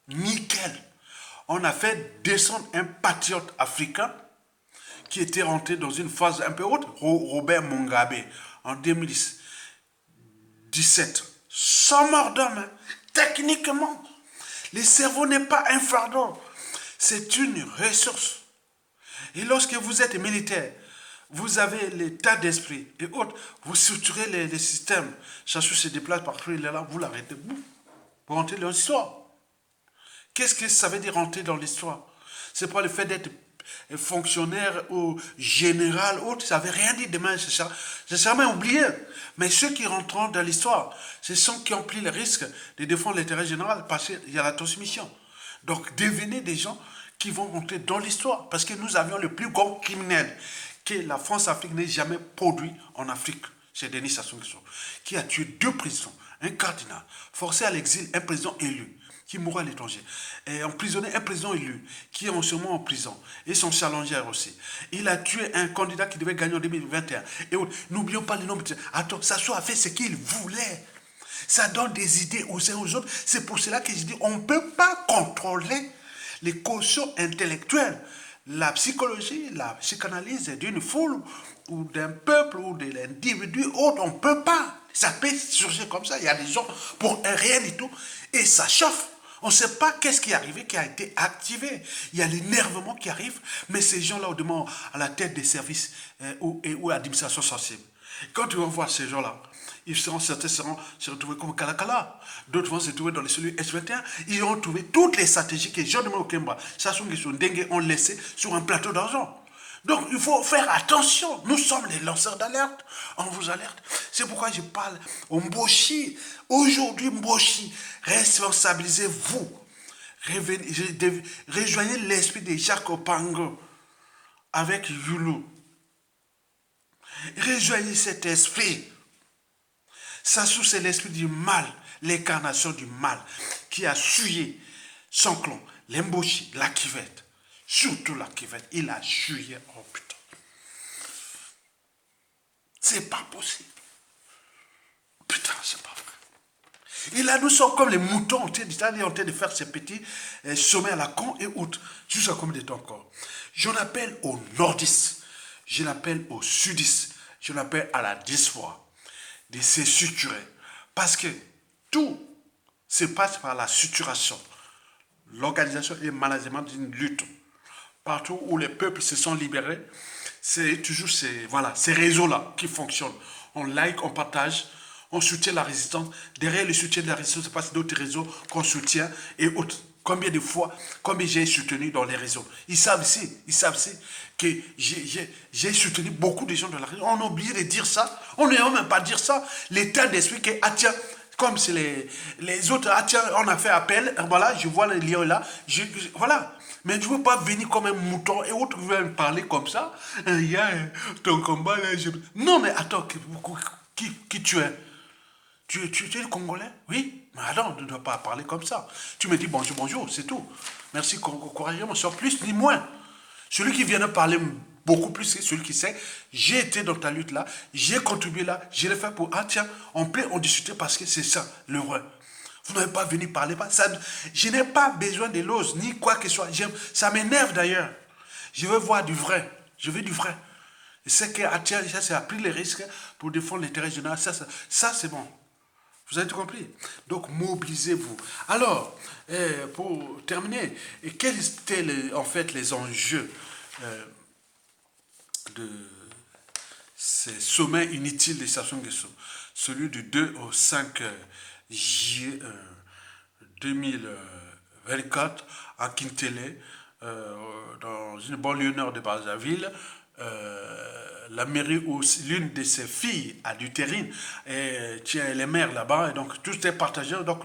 Nickel. On a fait descendre un patriote africain qui était rentré dans une phase un peu haute, Robert Mugabe, en 2017. Sans mort d'homme. Hein. Techniquement, le cerveau n'est pas un fardeau. C'est une ressource. Et lorsque vous êtes militaire, vous avez l'état d'esprit et autres, vous structurez les systèmes. Chassou se déplace partout, il est là, vous l'arrêtez, pour rentrer dans l'histoire. Qu'est-ce que ça veut dire rentrer dans l'histoire? C'est pas le fait d'être fonctionnaire ou général, autre, ça ne veut rien dire demain, j'ai jamais oublié. Mais ceux qui rentrent dans l'histoire, ce sont qui ont pris le risque de défendre l'intérêt général parce qu'il y a la transmission. Donc devenez des gens qui vont rentrer dans l'histoire parce que nous avions le plus grand criminel que la France-Afrique n'ait jamais produit en Afrique. C'est Denis Sassou Nguesso, qui a tué 2 présidents, un cardinal, forcé à l'exil un président élu, qui mourra à l'étranger, et emprisonné un président élu, qui est en ce moment en prison, et son challenger aussi. Il a tué un candidat qui devait gagner en 2021. Et n'oublions pas le nom. Attends, Sassou a fait ce qu'il voulait. Ça donne des idées aux uns aux autres. C'est pour cela que je dis, on ne peut pas contrôler les cautions intellectuelles. La psychologie, la psychanalyse d'une foule, ou d'un peuple, ou de l'individu, autre, on ne peut pas. Ça peut surgir comme ça. Il y a des gens pour un rien du tout, et ça chauffe. On ne sait pas qu'est-ce qui est arrivé, qui a été activé. Il y a l'énervement qui arrive, mais ces gens-là, au demande à la tête des services ou à l'administration sensible. Quand on voit ces gens-là, certains seront se retrouver comme Kalakala, d'autres vont se trouver dans les cellules S21. Ils ont trouvé toutes les stratégies que Jean de Okemba, Sassou Nguesso, Ndengue ont laissées sur un plateau d'argent. Donc il faut faire attention. Nous sommes les lanceurs d'alerte. On vous alerte. C'est pourquoi je parle au Mboshi. Aujourd'hui, Mboshi, responsabilisez-vous. Rejoignez l'esprit de Jacques Opango avec Yulu. Rejoignez cet esprit. Sassou, c'est l'esprit du mal, l'incarnation du mal, qui a souillé son clan, l'Mboshi, la Kivette. Surtout la Kivette. Il a souillé. Oh putain. C'est pas possible. Putain, c'est pas vrai. Et là, nous sommes comme les moutons en train de faire ces petits sommets à la con et autres. Jusqu'à combien de temps encore? J'en appelle aux nordistes. Je l'appelle aux sudistes. Je l'appelle à la diaspora de se suturer. Parce que tout se passe par la suturation. L'organisation et le management d'une lutte. Partout où les peuples se sont libérés, c'est toujours ces réseaux-là qui fonctionnent. On like, on partage, on soutient la résistance. Derrière le soutien de la résistance, il se passe d'autres réseaux qu'on soutient et autres. Combien de fois, combien j'ai soutenu dans les réseaux. Ils savent ici que j'ai soutenu beaucoup de gens dans la région. On a oublié de dire ça. On ne veut même pas dire ça. L'état d'esprit que, ah tiens, comme c'est les autres, ah tiens, on a fait appel, voilà, je vois les liens là, voilà. Mais je ne veux pas venir comme un mouton et autres veulent me parler comme ça. Il y a ton combat là. Non, mais attends, qui tu es? Tu es le Congolais? Oui. Mais alors, tu ne dois pas parler comme ça. Tu me dis bonjour, bonjour, c'est tout. Merci, courageusement, sans plus ni moins. Celui qui vient de parler beaucoup plus, c'est celui qui sait. J'ai été dans ta lutte là, j'ai contribué là, j'ai le fait pour. Ah tiens, on peut en discuter parce que c'est ça, le vrai. Vous n'avez pas venu parler. Je n'ai pas besoin de l'ose, ni quoi que ce soit. Ça m'énerve d'ailleurs. Je veux voir du vrai. Je veux du vrai. Et c'est que, ah tiens, ça, c'est a pris les risques pour défendre l'intérêt général. Ça c'est bon. Vous avez tout compris? Donc, mobilisez-vous. Alors, pour terminer, quels étaient en fait les enjeux de ces sommets inutiles de Sassou Nguesso? Celui du 2 au 5 juillet 2024 à Kintélé, dans une banlieue nord de Brazzaville. La mairie où l'une de ses filles a du terrine et tient les mères là-bas et donc tout est partagé, donc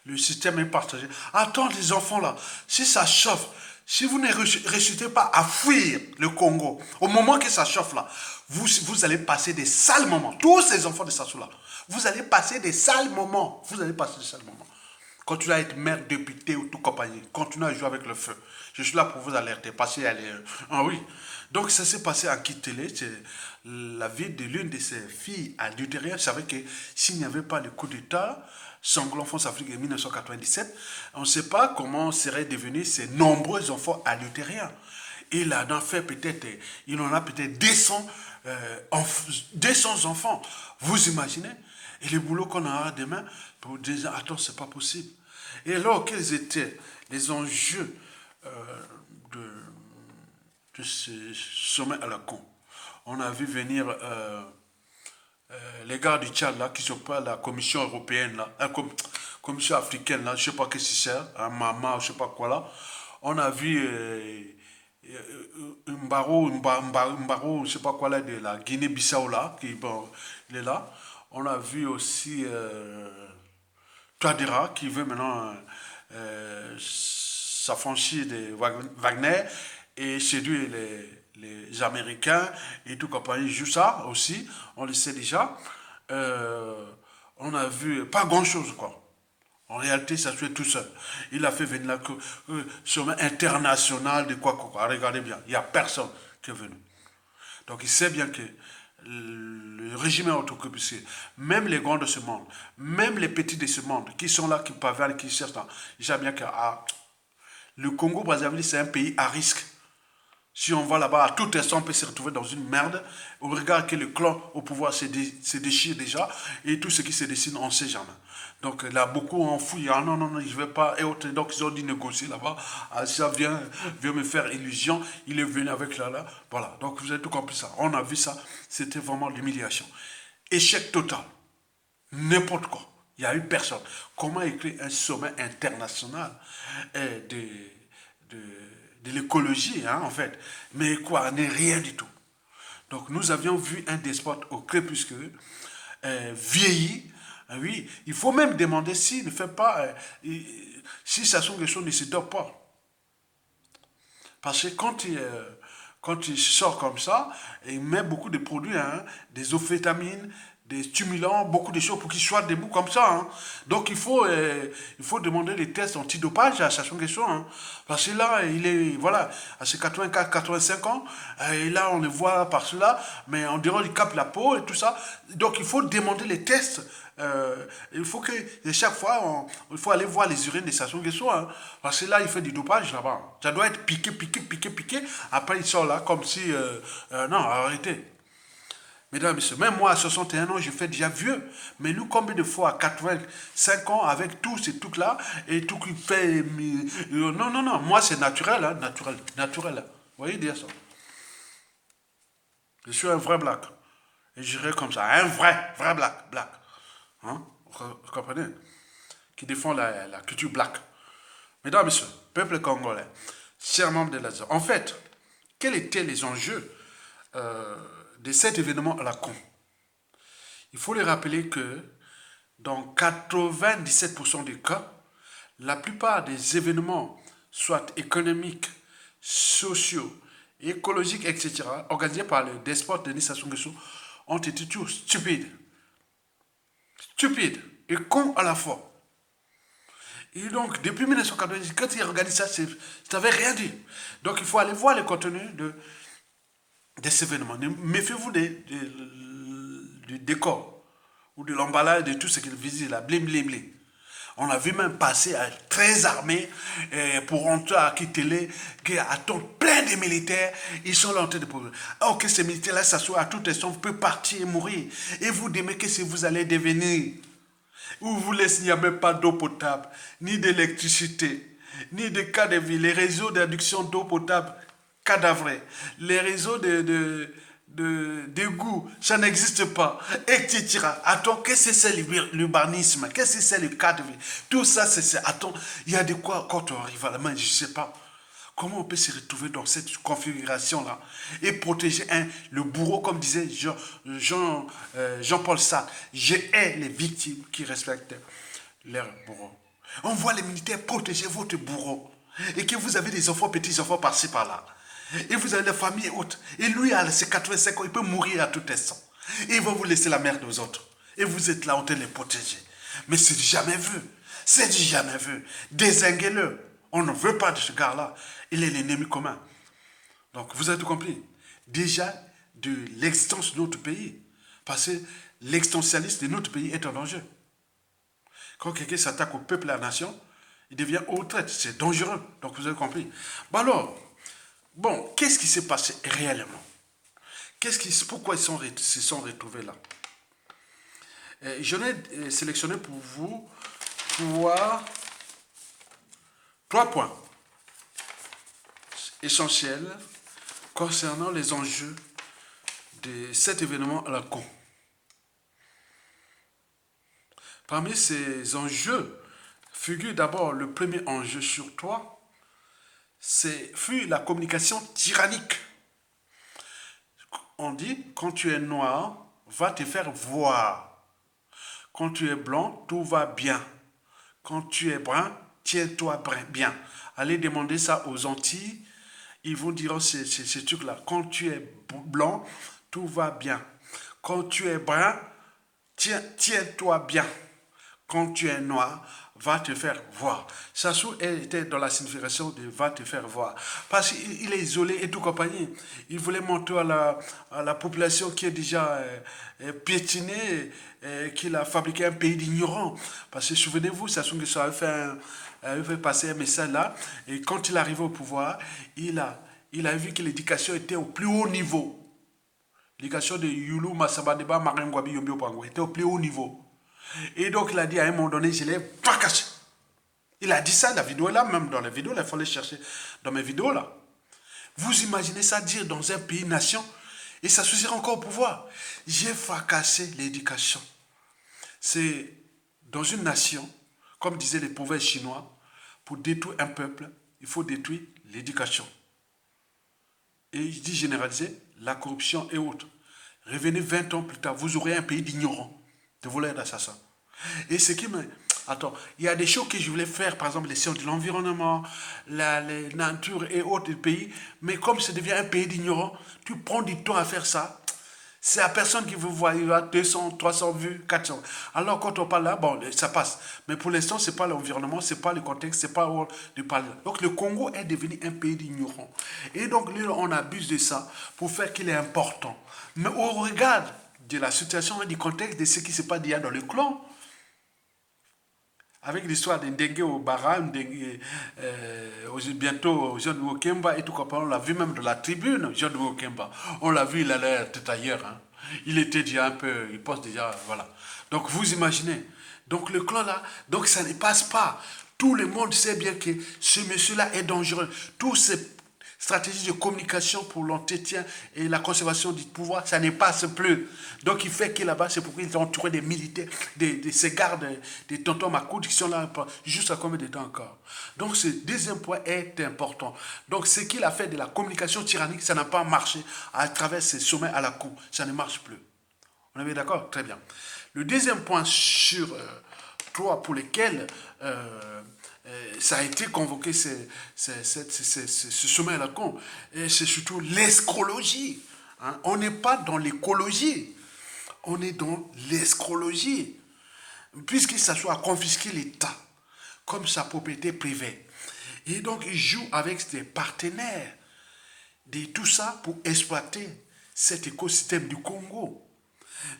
le système est partagé. Attends les enfants là, si ça chauffe, Si vous ne réussissez pas à fuir le Congo, au moment que ça chauffe là, vous allez passer des sales moments. Tous ces enfants de Sassou là, vous allez passer des sales moments. Vous allez passer des sales moments. Continuez à être maire, député ou tout compagnie. Continuez à jouer avec le feu. Je suis là pour vous alerter. Passez à Ah oui. Donc ça s'est passé à Kitele. C'est la vie de l'une de ses filles à l'intérieur. Je savais que s'il n'y avait pas le coup d'État, sanglant France-Afrique en 1997, on ne sait pas comment seraient devenus ces nombreux enfants à l'intérieur. Il en a fait peut-être, il en a peut-être 200 enfants. Vous imaginez? Et le boulot qu'on aura demain pour dire, attends, c'est pas possible. Et alors, quels étaient les enjeux de, de ce sommet à la con? On a vu venir les gars du Tchad là, qui sont pas la Commission européenne là, la Commission africaine là, je sais pas qu'est-ce que c'est, un Mama, je sais pas quoi là. On a vu Mbaro, je sais pas quoi là, de la Guinée-Bissau là, qui bon, il est là. On a vu aussi Touadéra qui veut maintenant s'affranchir de Wagner et séduire les Américains et tout compagnie. Joue ça aussi, on le sait déjà. On a vu pas grand-chose quoi. En réalité, ça se fait tout seul. Il a fait venir là sommet international de quoi. Regardez bien, il n'y a personne qui est venu. Donc il sait bien que le régime est autocopissé. Même les grands de ce monde, même les petits de ce monde, qui sont là, qui pavanent, qui cherchent, ils savent bien que le Congo-Brazzaville, c'est un pays à risque. Si on va là-bas, à tout instant, on peut se retrouver dans une merde. On regarde que le clan au pouvoir se déchire déjà. Et tout ce qui se dessine, on ne sait jamais. Donc là, beaucoup ont fouillé. Ah non, non, non, je ne vais pas. Et autres, donc ils ont dit négocier là-bas. Ah, ça vient me faire illusion. Il est venu avec là. Voilà. Donc vous avez tout compris ça. On a vu ça. C'était vraiment l'humiliation. Échec total. N'importe quoi. Il n'y a eu personne. Comment écrire un sommet international de, de, de l'écologie, hein, en fait. Mais quoi, n'est rien du tout. Donc nous avions vu un despote au crépuscule, vieilli. Oui, il faut même demander s'il ne fait pas, si Sassou Nguesso ne se dort pas. Parce que quand il sort comme ça, il met beaucoup de produits, hein, des amphétamines, des stimulants, beaucoup de choses pour qu'il soit debout comme ça. Hein. Donc il faut demander des tests antidopage à Sassou Nguesso. Hein. Parce que là, il est, voilà, à ses 84, 85 ans, et là on le voit par cela, mais on dirait qu'il capte la peau et tout ça. Donc il faut demander les tests. Il faut que chaque fois, il faut aller voir les urines de Sassou Nguesso. Hein. Parce que là, il fait du dopage là-bas. Ça doit être piqué, piqué, piqué, piqué. Après, il sort là comme si... non, arrêtez. Mesdames et messieurs, même moi à 61 ans, je fais déjà vieux. Mais nous, combien de fois à 85 ans, avec tous ces trucs-là, et tout qui fait... non, non, non, moi c'est naturel, hein, naturel, naturel. Hein. Vous voyez dire ça. Je suis un vrai black. Et je dirais comme ça, un vrai black, black. Hein? Vous comprenez? Qui défend la culture black. Mesdames et messieurs, peuple congolais, chers membres de l'ASA, en fait, quels étaient les enjeux de cet événement à la con? Il faut les rappeler que dans 97% des cas, la plupart des événements, soit économiques, sociaux, écologiques, etc., organisés par le despote Denis Sassou Nguesso, ont été tous stupides. Stupides et cons à la fois. Et donc, depuis 1990, quand il organise ça, ça n'avait rien dit. Donc, il faut aller voir le contenu de ces événements. Méfiez-vous du décor ou de l'emballage de tout ce qu'il visite, là, blim, blim, blim. On a vu même passer très armés pour rentrer à Kitele, qui attendent plein de militaires. Ils sont là en train de poser. Alors que ces militaires-là s'assoient à tout instant, vous pouvez partir et mourir. Et vous demandez que si vous allez devenir. Où vous laissez, il n'y a même pas d'eau potable, ni d'électricité, ni de cas de vie. Les réseaux d'adduction d'eau potable cadavrés, les réseaux d'égout, ça n'existe pas, etc. Attends, qu'est-ce que c'est l'urbanisme? Qu'est-ce que c'est le cas de vie? Tout ça, attends, il y a de quoi quand on arrive à la main, je ne sais pas. Comment on peut se retrouver dans cette configuration-là et protéger le bourreau, comme disait Jean-Paul Sartre. Je hais les victimes qui respectent leurs bourreaux. On voit les militaires protéger votre bourreau. et que vous avez des enfants, petits-enfants par-ci, par-là, et vous avez la famille haute, et lui, à ses 85 ans, il peut mourir à tout instant. Et il va vous laisser la merde aux autres. Et vous êtes là en train de les protéger. Mais c'est du jamais vu. C'est du jamais vu. Désinguez-le. On ne veut pas de ce gars-là. Il est l'ennemi commun. Donc, vous avez tout compris. Déjà, de l'existence de notre pays. Parce que l'existentialisme de notre pays est en danger. Quand quelqu'un s'attaque au peuple et à la nation, il devient haut-traite. C'est dangereux. Donc, vous avez compris. Bon alors, qu'est-ce qui s'est passé réellement? Pourquoi ils se sont retrouvés là? J'en ai sélectionné pour vous voir 3 points essentiels concernant les enjeux de cet événement à la con. Parmi ces enjeux figure d'abord le premier enjeu sur toi, fut la communication tyrannique. On dit, quand tu es noir, va te faire voir. Quand tu es blanc, tout va bien. Quand tu es brun, tiens-toi bien. Allez demander ça aux Antilles. Ils vous diront ces trucs-là. Quand tu es blanc, tout va bien. Quand tu es brun, tiens-toi bien. Quand tu es noir, va te faire voir. Sassou était dans la signification de va te faire voir. Parce qu'il est isolé et tout compagnie. Il voulait montrer à la population qui est déjà piétinée qu'il a fabriqué un pays d'ignorants. Parce que souvenez-vous, Sassou Nguesso avait fait passer un message là. Et quand il est arrivé au pouvoir, il a vu que l'éducation était au plus haut niveau. L'éducation de Youlou Massabadeba Marengwabi Yombio Pango était au plus haut niveau. Et donc il a dit à un moment donné, je l'ai pas caché. Il a dit ça, la vidéo est là, même dans la vidéo, il faut les chercher dans mes vidéos là. Vous imaginez ça dire dans un pays-nation et ça se sera encore au pouvoir. J'ai fracassé l'éducation. C'est dans une nation, comme disaient les proverbes chinois, pour détruire un peuple, il faut détruire l'éducation. Et il dit généraliser la corruption et autres. Revenez 20 ans plus tard, vous aurez un pays d'ignorants, de voleurs d'assassins. Et ce qui me... Attends, il y a des choses que je voulais faire, par exemple les sciences de l'environnement, la nature et autres pays, mais comme ça devient un pays d'ignorants, tu prends du temps à faire ça. C'est la personne qui veut voir, il y a 200, 300 vues, 400. Alors quand on parle là, ça passe. Mais pour l'instant, ce n'est pas l'environnement, ce n'est pas le contexte, ce n'est pas où de parler. Donc le Congo est devenu un pays d'ignorants. Et donc on abuse de ça pour faire qu'il est important. Mais au regard de la situation et du contexte de ce qui se passe déjà dans le clan, avec l'histoire d'Ndengue au Bara, bientôt au Jean de Wokemba et tout comme on l'a vu même de la tribune, Jean de Wokemba. On l'a vu, il allait tout ailleurs. Hein. Il était déjà un peu, il pense déjà, voilà. Donc vous imaginez. Donc le clan là, donc ça ne passe pas. Tout le monde sait bien que ce monsieur-là est dangereux. Tous ces stratégies de communication pour l'entretien et la conservation du pouvoir, ça ne passe plus. Donc il fait que là-bas, c'est pourquoi ils ont entouré des militaires, ces gardes, des tontons Makoud qui sont là jusqu'à combien de temps encore. Donc ce deuxième point est important. Donc ce qu'il a fait de la communication tyrannique, ça n'a pas marché à travers ces sommets à la cour. Ça ne marche plus. On est bien d'accord? Très bien. Le deuxième point sur toi pour lequel ça a été convoqué ce sommet à la con, et c'est surtout l'escrologie. Hein? On n'est pas dans l'écologie, on est dans l'escrologie. Puisqu'il s'assoit à confisquer l'État comme sa propriété privée. Et donc il joue avec ses partenaires de tout ça pour exploiter cet écosystème du Congo.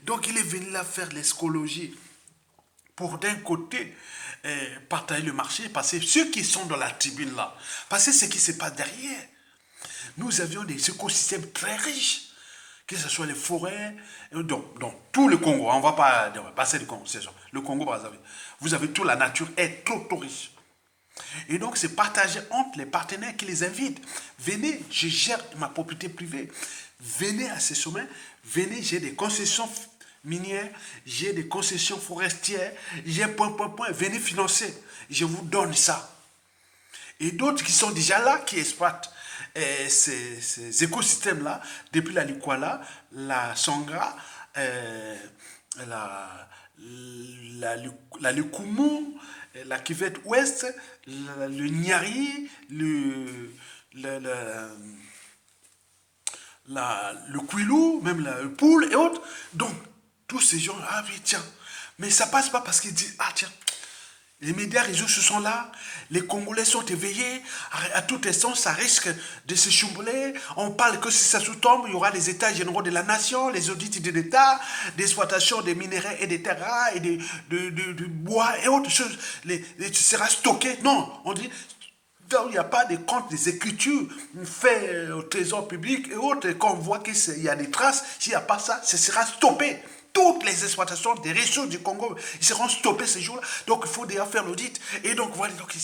Donc il est venu là faire l'escrologie pour d'un côté partager le marché, parce que ceux qui sont dans la tribune là, parce que ce qui se passe derrière, nous avions des écosystèmes très riches, que ce soit les forêts, donc tout le Congo, on ne va pas passer le Congo, c'est ça, le Congo, vous avez toute la nature est trop riche. Et donc c'est partagé entre les partenaires qui les invitent. Venez, je gère ma propriété privée, venez à ces sommets, venez, j'ai des concessions minières, j'ai des concessions forestières, j'ai point, venez financer, je vous donne ça. Et d'autres qui sont déjà là, qui exploitent ces écosystèmes-là, depuis la Likwala, la Songra, la Lukumu, la cuvette ouest, le Niari, le, le Kouilou, même le Poule et autres. Donc, tous ces gens, ah oui, tiens. Mais ça passe pas parce qu'ils disent, ah tiens, les médias réseaux se sont là, les Congolais sont éveillés, à tout instant ça risque de se chambouler. On parle que si ça sous-tombe, il y aura les états généraux de la nation, les audits de l'État, d'exploitation des minéraux et des terres rares et de bois et autres choses. Ça sera stocké. Non, on dit, donc, il n'y a pas de compte des écritures faits au trésor public et autres. Quand on voit qu'il y a des traces, s'il n'y a pas ça, ce sera stoppé. Toutes les exploitations des ressources du Congo, ils seront stoppés ces jours-là. Donc, il faut déjà faire l'audit. Et donc, voilà, donc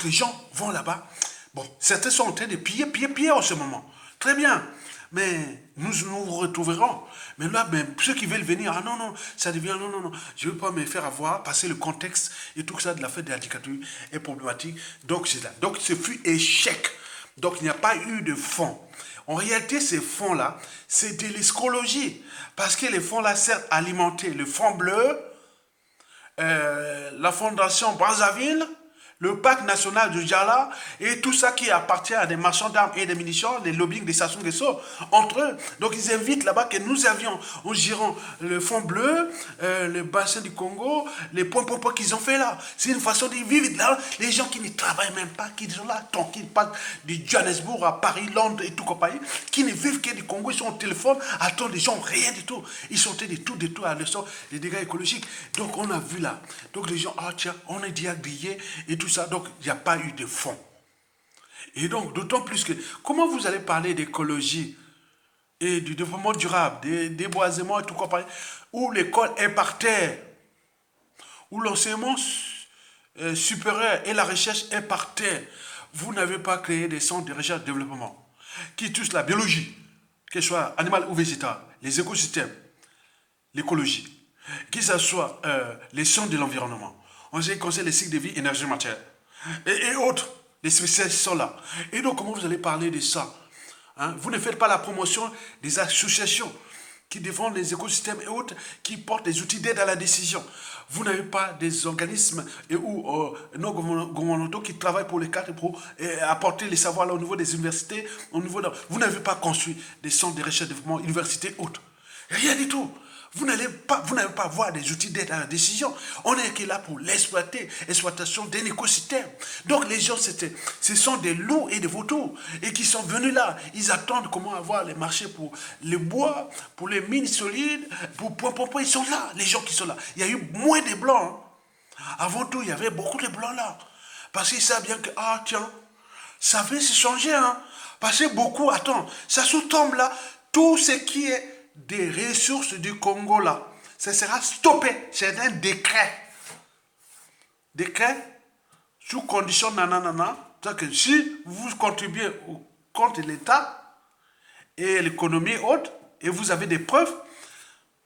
les gens vont là-bas. Bon, certains sont en train de piller en ce moment. Très bien. Mais nous nous retrouverons. Mais là, même ceux qui veulent venir, ah non, non, ça devient, non, non, non, je ne veux pas me faire avoir, passer le contexte et tout ça de la fête de la dictature est problématique. Donc, c'est là. Donc, ce fut échec. Donc, il n'y a pas eu de fonds. En réalité, ces fonds-là, c'est de l'escrologie. Parce que les fonds-là servent à alimenter le Front Bleu, la Fondation Brazzaville, le parc national du Djala et tout ça qui appartient à des marchands d'armes et des munitions, les lobbying des Sassou Nguesso, entre eux. Donc ils invitent là-bas que nous avions, en gérant le fond bleu, le bassin du Congo, les points qu'ils ont fait là. C'est une façon de vivre là. Les gens qui ne travaillent même pas, qui sont là, tranquilles, pas du Johannesburg à Paris, Londres et tout compagnie, qui ne vivent que du Congo, ils sont au téléphone, attendent des gens, rien du tout. Ils sont des tout à leçon des dégâts écologiques. Donc on a vu là. Donc les gens, ah tiens, on est déjà grillé et tout ça, donc il n'y a pas eu de fonds. Et donc, d'autant plus que, comment vous allez parler d'écologie et du développement durable, des déboisements et tout quoi, où l'école est par terre, où l'enseignement supérieur et la recherche est par terre, vous n'avez pas créé des centres de recherche et de développement qui touchent la biologie, que ce soit animal ou végétal, les écosystèmes, l'écologie, que ce soit les sciences de l'environnement, on sait conseil les cycles de vie, énergie, matière, et autres. Les spécialistes sont là. Et donc, comment vous allez parler de ça, hein? Vous ne faites pas la promotion des associations qui défendent les écosystèmes et autres, qui portent des outils d'aide à la décision. Vous n'avez pas des organismes ou non gouvernementaux qui travaillent pour les cadres pour apporter les savoirs là, au niveau des universités. Vous n'avez pas construit des centres de recherche et développement, universités et autres. Rien du tout. Vous n'avez pas avoir des outils d'aide à la décision. On est là pour l'exploitation d'un écosystème. Donc les gens, ce sont des loups et des vautours. Et qui sont venus là. Ils attendent comment avoir les marchés pour le bois, pour les mines solides, ils sont là, les gens qui sont là. Il y a eu moins de blancs. Hein. Avant tout, il y avait beaucoup de blancs là. Parce qu'ils savent bien que, ah tiens, ça va se changer. Hein. Parce que beaucoup, attends, ça sous-tombe là, tout ce qui est des ressources du Congo là, ça sera stoppé. C'est un décret. Décret sous condition nanana. C'est-à-dire que si vous contribuez au compte de l'État et l'économie haute et vous avez des preuves,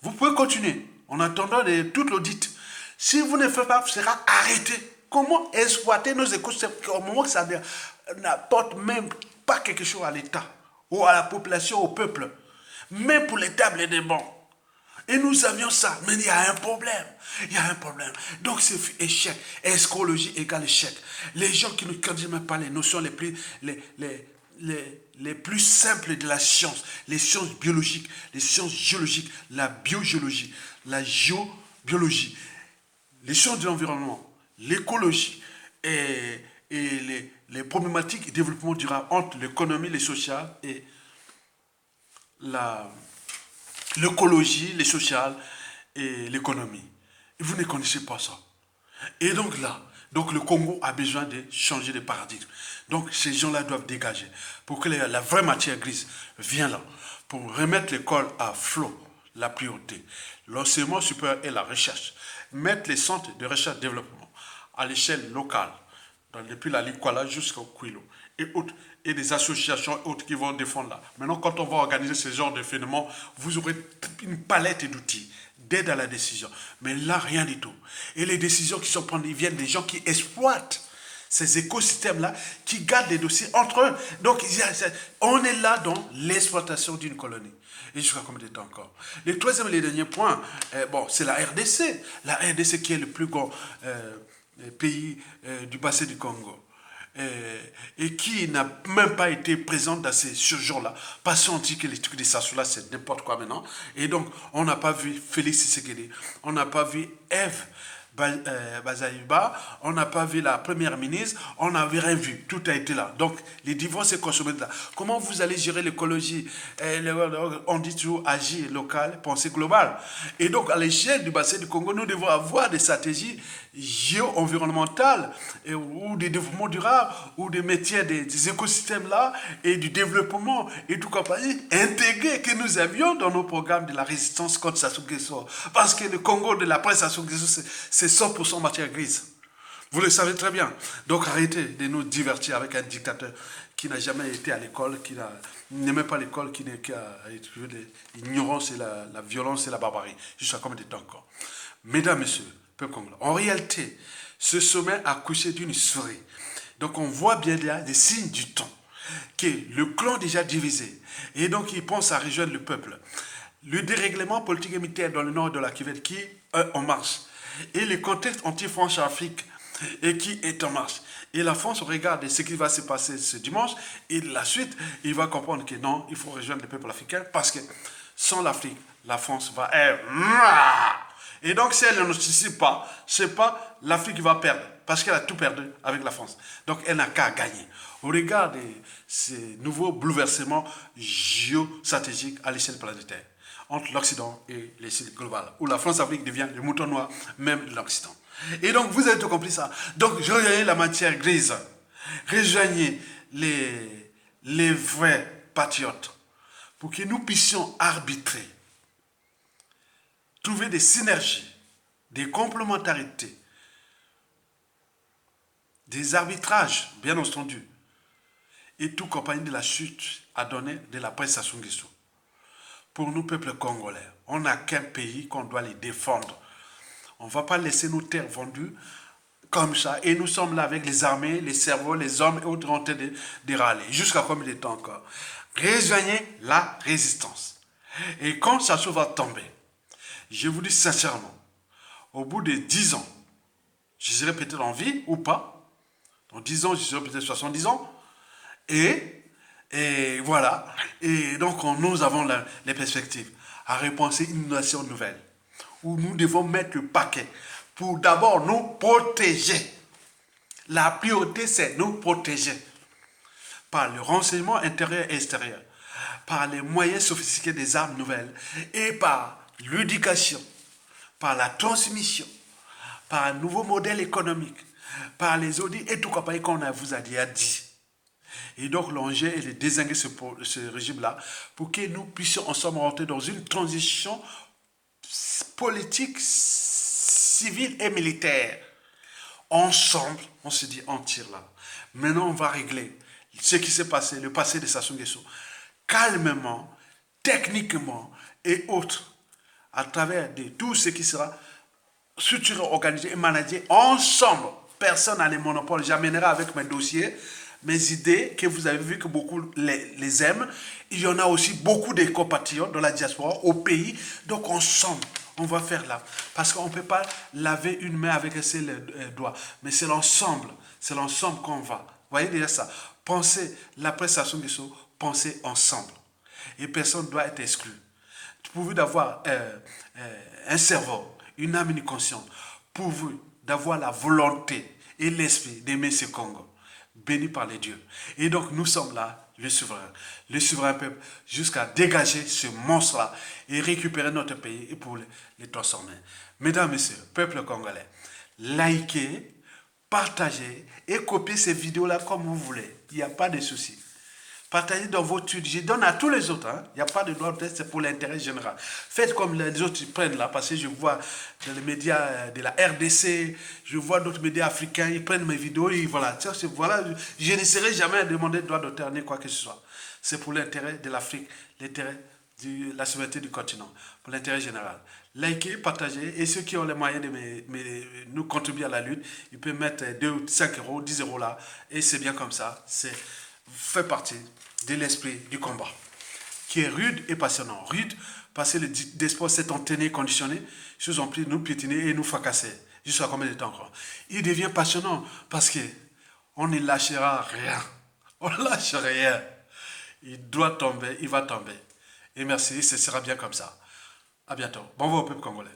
vous pouvez continuer en attendant tout l'audit. Si vous ne faites pas, vous serez arrêté. Comment exploiter nos écosystèmes au moment que ça n'apporte même pas quelque chose à l'État ou à la population, au peuple? Même pour les tables et les bancs. Et nous avions ça. Mais il y a un problème. Il y a un problème. Donc c'est échec. Escrologie égale échec. Les gens qui ne connaissent même pas les notions les plus simples de la science, les sciences biologiques, les sciences géologiques, la biogéologie, la géobiologie, les sciences de l'environnement, l'écologie et les problématiques de développement durable entre l'économie, les sociales et l'écologie, les sociales et l'économie. Vous ne connaissez pas ça. Et donc là, le Congo a besoin de changer de paradigme. Donc ces gens-là doivent dégager pour que la vraie matière grise vienne là, pour remettre l'école à flot, la priorité. L'enseignement supérieur et la recherche. Mettre les centres de recherche et développement à l'échelle locale, depuis la Likwala jusqu'au Kouilou et autres, et des associations autres qui vont défendre là. Maintenant, quand on va organiser ce genre d'événement, vous aurez une palette d'outils d'aide à la décision. Mais là, rien du tout. Et les décisions qui sont prises, ils viennent des gens qui exploitent ces écosystèmes-là, qui gardent les dossiers entre eux. Donc, on est là dans l'exploitation d'une colonie. Et jusqu'à combien de temps encore? Le troisième et le dernier point, c'est la RDC. La RDC qui est le plus grand pays du bassin du Congo, et qui n'a même pas été présente dans ce jour-là, parce qu'on dit que les trucs de Sassoula, c'est n'importe quoi maintenant. Et donc, on n'a pas vu Félix Tshisekedi, on n'a pas vu Eve Bazaïba, on n'a pas vu la première ministre, on n'avait rien vu, tout a été là. Donc, les divorces est consommé de là. Comment vous allez gérer l'écologie? On dit toujours agir local, penser global. Et donc, à l'échelle du bassin du Congo, nous devons avoir des stratégies géo-environnementales ou des développements durables ou des métiers des écosystèmes là et du développement et tout compagnie intégrés que nous avions dans nos programmes de la résistance contre Sassou Nguesso. Parce que le Congo de la presse Sassou Nguesso, c'est 100% matière grise. Vous le savez très bien. Donc arrêtez de nous divertir avec un dictateur qui n'a jamais été à l'école, qui n'aimait pas l'école, qui a étudié l'ignorance et la violence et la barbarie. Jusqu'à combien de temps encore? Mesdames, messieurs, peuple congolais, en réalité, ce sommet a couché d'une souris. Donc on voit bien là des signes du temps, que le clan déjà divisé, et donc il pense à rejoindre le peuple. Le dérèglement politique et militaire dans le nord de la Kivu qui est en marche, et le contexte anti-France Afrique et qui est en marche. Et la France regarde ce qui va se passer ce dimanche, et la suite, il va comprendre que non, il faut rejoindre le peuple africain, parce que sans l'Afrique, la France va être... Et donc, si elle n'anticipe pas, c'est pas l'Afrique qui va perdre, parce qu'elle a tout perdu avec la France. Donc, elle n'a qu'à gagner. Au regard de ces nouveaux bouleversements géostratégiques à l'échelle planétaire, entre l'Occident et l'échelle globale, où la France-Afrique devient le mouton noir, même de l'Occident. Et donc, vous avez tout compris ça. Donc, rejoignez la matière grise. Rejoignez les vrais patriotes pour que nous puissions arbitrer, trouver des synergies, des complémentarités, des arbitrages, bien entendu, et tout compagnie de la chute à donner de la presse Sassou Nguesso. Pour nous, peuple congolais, on n'a qu'un pays qu'on doit les défendre. On ne va pas laisser nos terres vendues comme ça. Et nous sommes là avec les armées, les cerveaux, les hommes et autres en train de râler. Jusqu'à combien de temps encore? Rejoignez la résistance. Et quand Sassou va tomber, je vous dis sincèrement, au bout de 10 ans, je serai peut-être en vie ou pas. Dans 10 ans, je serai peut-être 70 ans. Et voilà. Et donc, nous avons les perspectives à repenser une nation nouvelle, où nous devons mettre le paquet pour d'abord nous protéger. La priorité, c'est nous protéger par le renseignement intérieur et extérieur, par les moyens sophistiqués des armes nouvelles et par l'éducation, par la transmission, par un nouveau modèle économique, par les audits et tout compagnie qu'on vous a déjà dit. Et donc l'enjeu est de désinguer ce régime-là pour que nous puissions ensemble rentrer dans une transition politique, civile et militaire. Ensemble, on se dit on tire là. Maintenant, on va régler ce qui s'est passé, le passé de Sassou Nguesso, calmement, techniquement et autres, à travers de tout ce qui sera structuré, organisé et managé ensemble. Personne n'a les monopoles. J'amènerai avec mes dossiers, mes idées, que vous avez vu que beaucoup les aiment. Il y en a aussi beaucoup de compatriotes dans la diaspora, au pays. Donc ensemble, on va faire là. Parce qu'on ne peut pas laver une main avec un seul doigt. Mais c'est l'ensemble qu'on va. Vous voyez déjà ça. Pensez la presse Sassou Nguesso, pensez ensemble. Et personne ne doit être exclu. Pourvu d'avoir un cerveau, une âme, une conscience, pourvu d'avoir la volonté et l'esprit d'aimer ce Congo, béni par les dieux. Et donc nous sommes là, le souverain peuple, jusqu'à dégager ce monstre-là et récupérer notre pays et pour les transformer. Mesdames, messieurs, peuple congolais, likez, partagez et copiez ces vidéos-là comme vous voulez. Il n'y a pas de souci. Partagez dans vos études. Je donne à tous les autres. Il n'y a pas de droit de test, c'est pour l'intérêt général. Faites comme les autres prennent là, parce que je vois dans les médias de la RDC, je vois d'autres médias africains, ils prennent mes vidéos et voilà. Voilà, je ne serai jamais à demander de droit d'auteur ni quoi que ce soit. C'est pour l'intérêt de l'Afrique, l'intérêt de la souveraineté du continent, pour l'intérêt général. Likez, partagez, et ceux qui ont les moyens de nous contribuer à la lutte, ils peuvent mettre 2, 5 euros, 10 euros là, et c'est bien comme ça. Fait partie de l'esprit du combat, qui est rude et passionnant. Rude, parce que le despot s'est entraîné, conditionné, je vous en prie, nous piétiner et nous fracasser. Jusqu'à combien de temps encore? Il devient passionnant parce que on ne lâchera rien. On ne lâche rien. Il doit tomber, il va tomber. Et merci, ce sera bien comme ça. À bientôt. Bon vent au peuple congolais.